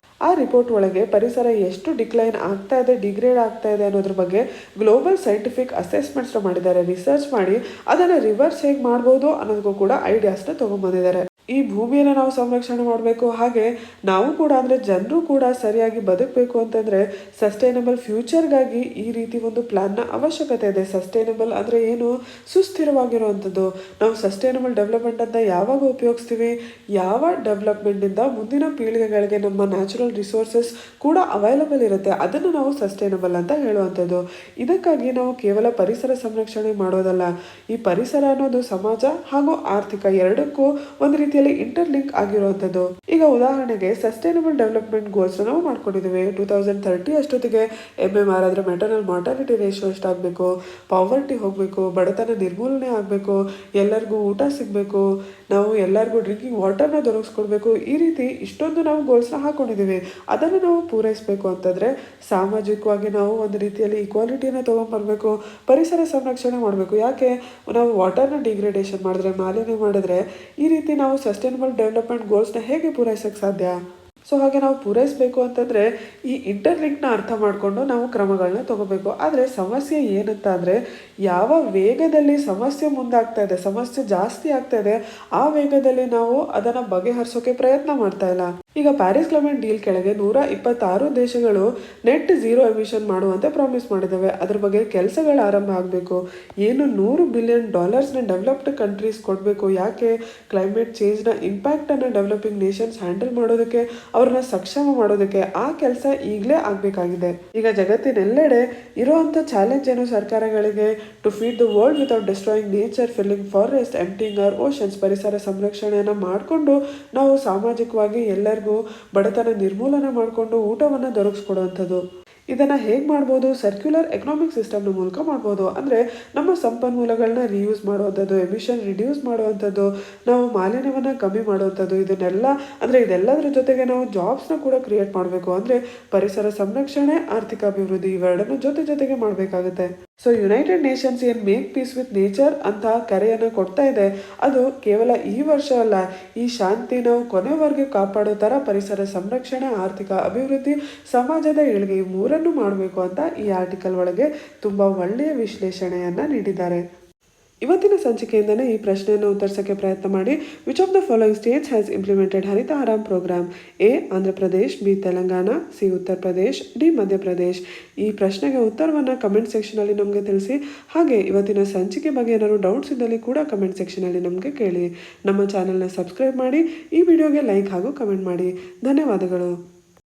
ಆ ರಿಪೋರ್ಟ್ ಒಳಗೆ ಪರಿಸರ ಎಷ್ಟು ಡಿಕ್ಲೈನ್ ಆಗ್ತಾ ಇದೆ, ಡಿಗ್ರೇಡ್ ಆಗ್ತಾ ಇದೆ ಅನ್ನೋದ್ರ ಬಗ್ಗೆ ಗ್ಲೋಬಲ್ ಸೈಂಟಿಫಿಕ್ ಅಸೆಸ್ಮೆಂಟ್ಸ್ನ ಮಾಡಿದ್ದಾರೆ. ರಿಸರ್ಚ್ ಮಾಡಿ ಅದನ್ನು ರಿವರ್ಸ್ ಹೇಗೆ ಮಾಡ್ಬೋದು ಅನ್ನೋದಕ್ಕೂ ಕೂಡ ಐಡಿಯಾಸ್ನ ತೊಗೊಂಡ್ಬಂದಿದ್ದಾರೆ. ಈ ಭೂಮಿಯನ್ನು ನಾವು ಸಂರಕ್ಷಣೆ ಮಾಡಬೇಕು, ಹಾಗೆ ನಾವು ಕೂಡ ಅಂದರೆ ಜನರು ಕೂಡ ಸರಿಯಾಗಿ ಬದುಕಬೇಕು ಅಂತಂದರೆ ಸಸ್ಟೈನಬಲ್ ಫ್ಯೂಚರ್ಗಾಗಿ ಈ ರೀತಿ ಒಂದು ಪ್ಲ್ಯಾನ್ನ ಅವಶ್ಯಕತೆ ಇದೆ. ಸಸ್ಟೈನಬಲ್ ಅಂದರೆ ಏನು? ಸುಸ್ಥಿರವಾಗಿರುವಂಥದ್ದು. ನಾವು ಸಸ್ಟೈನಬಲ್ ಡೆವಲಪ್ಮೆಂಟ್ ಅಂತ ಯಾವಾಗ ಉಪಯೋಗಿಸ್ತೀವಿ? ಯಾವ ಡೆವಲಪ್ಮೆಂಟಿಂದ ಮುಂದಿನ ಪೀಳಿಗೆಗಳಿಗೆ ನಮ್ಮ ನ್ಯಾಚುರಲ್ ರಿಸೋರ್ಸಸ್ ಕೂಡ ಅವೈಲಬಲ್ ಇರುತ್ತೆ, ಅದನ್ನು ನಾವು ಸಸ್ಟೈನಬಲ್ ಅಂತ ಹೇಳುವಂಥದ್ದು. ಇದಕ್ಕಾಗಿ ನಾವು ಕೇವಲ ಪರಿಸರ ಸಂರಕ್ಷಣೆ ಮಾಡೋದಲ್ಲ, ಈ ಪರಿಸರ ಅನ್ನೋದು ಸಮಾಜ ಹಾಗೂ ಆರ್ಥಿಕ ಎರಡಕ್ಕೂ ಒಂದು ರೀತಿಯಲ್ಲಿ ಇಂಟರ್ಲಿಂಕ್ ಆಗಿರುವಂಥದ್ದು. ಈಗ ಉದಾಹರಣೆಗೆ ಸಸ್ಟೈನಬಲ್ ಡೆವಲಪ್ಮೆಂಟ್ ಗೋಲ್ಸ್ ನಾವು ಮಾಡ್ಕೊಂಡಿದ್ದೀವಿ. 2030 ಅಷ್ಟೊತ್ತಿಗೆ MMR ಅಂದರೆ ಮೆಟರ್ನಲ್ ಮಾರ್ಟಾಲಿಟಿ ರೇಷಿಯೋ ಎಷ್ಟಾಗಬೇಕು, ಪಾವರ್ಟಿ ಹೋಗಬೇಕು, ಬಡತನ ನಿರ್ಮೂಲನೆ ಆಗಬೇಕು, ಎಲ್ಲರಿಗೂ ಊಟ ಸಿಗಬೇಕು, ನಾವು ಎಲ್ಲರಿಗೂ ಡ್ರಿಂಕಿಂಗ್ ವಾಟರ್ನ ದೊರಕಿಸ್ಕೊಡ್ಬೇಕು. ಈ ರೀತಿ ಇಷ್ಟೊಂದು ನಾವು ಗೋಲ್ಸ್ನ ಹಾಕೊಂಡಿದ್ದೀವಿ. ಅದನ್ನು ನಾವು ಪೂರೈಸಬೇಕು ಅಂತಂದರೆ ಸಾಮಾಜಿಕವಾಗಿ ನಾವು ಒಂದು ರೀತಿಯಲ್ಲಿ ಈಕ್ವಾಲಿಟಿಯನ್ನು ತೊಗೊಂಡ್ಬರ್ಬೇಕು, ಪರಿಸರ ಸಂರಕ್ಷಣೆ ಮಾಡಬೇಕು. ಯಾಕೆ ನಾವು ವಾಟರ್ನ ಡಿಗ್ರೇಡೇಷನ್ ಮಾಡಿದ್ರೆ, ಮಾಲಿನ್ಯ ಮಾಡಿದ್ರೆ ಈ ರೀತಿ ನಾವು ಸಸ್ಟೈನಬಲ್ ಡೆವಲಪ್ಮೆಂಟ್ ಗೋಲ್ಸ್ನ ಹೇಗೆ ಪೂರೈಸೋಕ್ಕೆ ಸಾಧ್ಯ? ಸೊ ಹಾಗೆ ನಾವು ಪೂರೈಸಬೇಕು ಅಂತಂದರೆ ಈ ಇಂಟರ್ಲಿಂಕ್ನ ಅರ್ಥ ಮಾಡಿಕೊಂಡು ನಾವು ಕ್ರಮಗಳನ್ನ ತಗೋಬೇಕು. ಆದರೆ ಸಮಸ್ಯೆ ಏನಂತ ಅಂದರೆ ಯಾವ ವೇಗದಲ್ಲಿ ಸಮಸ್ಯೆ ಮುಂದಾಗ್ತಾ ಇದೆ, ಸಮಸ್ಯೆ ಜಾಸ್ತಿ ಆಗ್ತಾ ಇದೆ, ಆ ವೇಗದಲ್ಲಿ ನಾವು ಅದನ್ನು ಬಗೆಹರಿಸೋಕೆ ಪ್ರಯತ್ನ ಮಾಡ್ತಾ ಇಲ್ಲ. ಈಗ ಪ್ಯಾರಿಸ್ ಕ್ಲೈಮೇಟ್ ಡೀಲ್ ಕೆಳಗೆ 126 ದೇಶಗಳು ನೆಟ್ ಝೀರೋ ಎಮಿಷನ್ ಮಾಡುವಂತೆ ಪ್ರಾಮಿಸ್ ಮಾಡಿದ್ದಾವೆ. ಅದ್ರ ಬಗ್ಗೆ ಕೆಲಸಗಳು ಆರಂಭ ಆಗಬೇಕು. ಏನು $100 ಬಿಲಿಯನ್ ಡೆವಲಪ್ಡ್ ಕಂಟ್ರೀಸ್ ಕೊಡಬೇಕು. ಯಾಕೆ? ಕ್ಲೈಮೇಟ್ ಚೇಂಜ್ನ ಇಂಪ್ಯಾಕ್ಟನ್ನು ಡೆವಲಪಿಂಗ್ ನೇಷನ್ಸ್ ಹ್ಯಾಂಡಲ್ ಮಾಡೋದಕ್ಕೆ, ಅವ್ರನ್ನ ಸಕ್ಷಮ ಮಾಡೋದಕ್ಕೆ. ಆ ಕೆಲಸ ಈಗಲೇ ಆಗಬೇಕಾಗಿದೆ. ಈಗ ಜಗತ್ತಿನೆಲ್ಲೆಡೆ ಇರೋವಂಥ ಚಾಲೆಂಜ್ ಏನು ಸರ್ಕಾರಗಳಿಗೆ? To feed the world without destroying nature, filling forest, emptying our oceans. ಪರಿಸರ ಸಂರಕ್ಷಣೆಯನ್ನು ಮಾಡಿಕೊಂಡು ನಾವು ಸಾಮಾಜಿಕವಾಗಿ ಎಲ್ಲರಿಗೂ ಬಡತನ ನಿರ್ಮೂಲನೆ ಮಾಡಿಕೊಂಡು ಊಟವನ್ನು ದೊರಕಿಸ್ಕೊಡುವಂಥದ್ದು. ಇದನ್ನು ಹೇಗೆ ಮಾಡ್ಬೋದು? ಸರ್ಕ್ಯುಲರ್ ಎಕನಾಮಿಕ್ ಸಿಸ್ಟಮ್ನ ಮೂಲಕ ಮಾಡ್ಬೋದು. ಅಂದರೆ ನಮ್ಮ ಸಂಪನ್ಮೂಲಗಳನ್ನ ರೀಯೂಸ್ ಮಾಡುವಂಥದ್ದು, ಎಮಿಷನ್ ರಿಡ್ಯೂಸ್ ಮಾಡುವಂಥದ್ದು, ನಾವು ಮಾಲಿನ್ಯವನ್ನು ಕಮ್ಮಿ ಮಾಡುವಂಥದ್ದು. ಇದೆಲ್ಲದರ ಜೊತೆಗೆ ನಾವು ಜಾಬ್ಸ್ನ ಕೂಡ ಕ್ರಿಯೇಟ್ ಮಾಡಬೇಕು. ಅಂದರೆ ಪರಿಸರ ಸಂರಕ್ಷಣೆ, ಆರ್ಥಿಕ ಅಭಿವೃದ್ಧಿ ಇವೆರಡನ್ನು ಜೊತೆಗೆ ಮಾಡಬೇಕಾಗುತ್ತೆ. ಸೊ ಯುನೈಟೆಡ್ ನೇಷನ್ಸ್ ಏನು ಮೇಕ್ ಪೀಸ್ ವಿತ್ ನೇಚರ್ ಅಂತ ಕರೆಯನ್ನು ಕೊಡ್ತಾ ಇದೆ, ಅದು ಕೇವಲ ಈ ವರ್ಷ ಅಲ್ಲ, ಈ ಶಾಂತಿ ನಾವು ಕೊನೆವರೆಗೂ ಕಾಪಾಡೋ ಥರ ಪರಿಸರ ಸಂರಕ್ಷಣೆ, ಆರ್ಥಿಕ ಅಭಿವೃದ್ಧಿ, ಸಮಾಜದ ಏಳ್ಗೆ ಈ ಮೂರನ್ನು ಮಾಡಬೇಕು ಅಂತ ಈ ಆರ್ಟಿಕಲ್ ಒಳಗೆ ತುಂಬ ಒಳ್ಳೆಯ ವಿಶ್ಲೇಷಣೆಯನ್ನು ನೀಡಿದ್ದಾರೆ. ಇವತ್ತಿನ ಸಂಚಿಕೆಯಿಂದನೇ ಈ ಪ್ರಶ್ನೆಯನ್ನು ಉತ್ತರಿಸೋಕ್ಕೆ ಪ್ರಯತ್ನ ಮಾಡಿ. Which of the following states has implemented Haritha Haram programme? A Andhra Pradesh, B Telangana, C Uttar Pradesh, D Madhya Pradesh. ಈ ಪ್ರಶ್ನೆಗೆ ಉತ್ತರವನ್ನು ಕಮೆಂಟ್ ಸೆಕ್ಷನಲ್ಲಿ ನಮಗೆ ತಿಳಿಸಿ. ಹಾಗೆ ಇವತ್ತಿನ ಸಂಚಿಕೆ ಬಗ್ಗೆ ಏನಾದರೂ ಡೌಟ್ಸ್ ಇದ್ದಲ್ಲಿ ಕೂಡ ಕಮೆಂಟ್ ಸೆಕ್ಷನಲ್ಲಿ ನಮಗೆ ಕೇಳಿ. ನಮ್ಮ ಚಾನಲ್ನ ಸಬ್ಸ್ಕ್ರೈಬ್ ಮಾಡಿ, ಈ ವಿಡಿಯೋಗೆ ಲೈಕ್ ಹಾಗೂ ಕಮೆಂಟ್ ಮಾಡಿ. ಧನ್ಯವಾದಗಳು.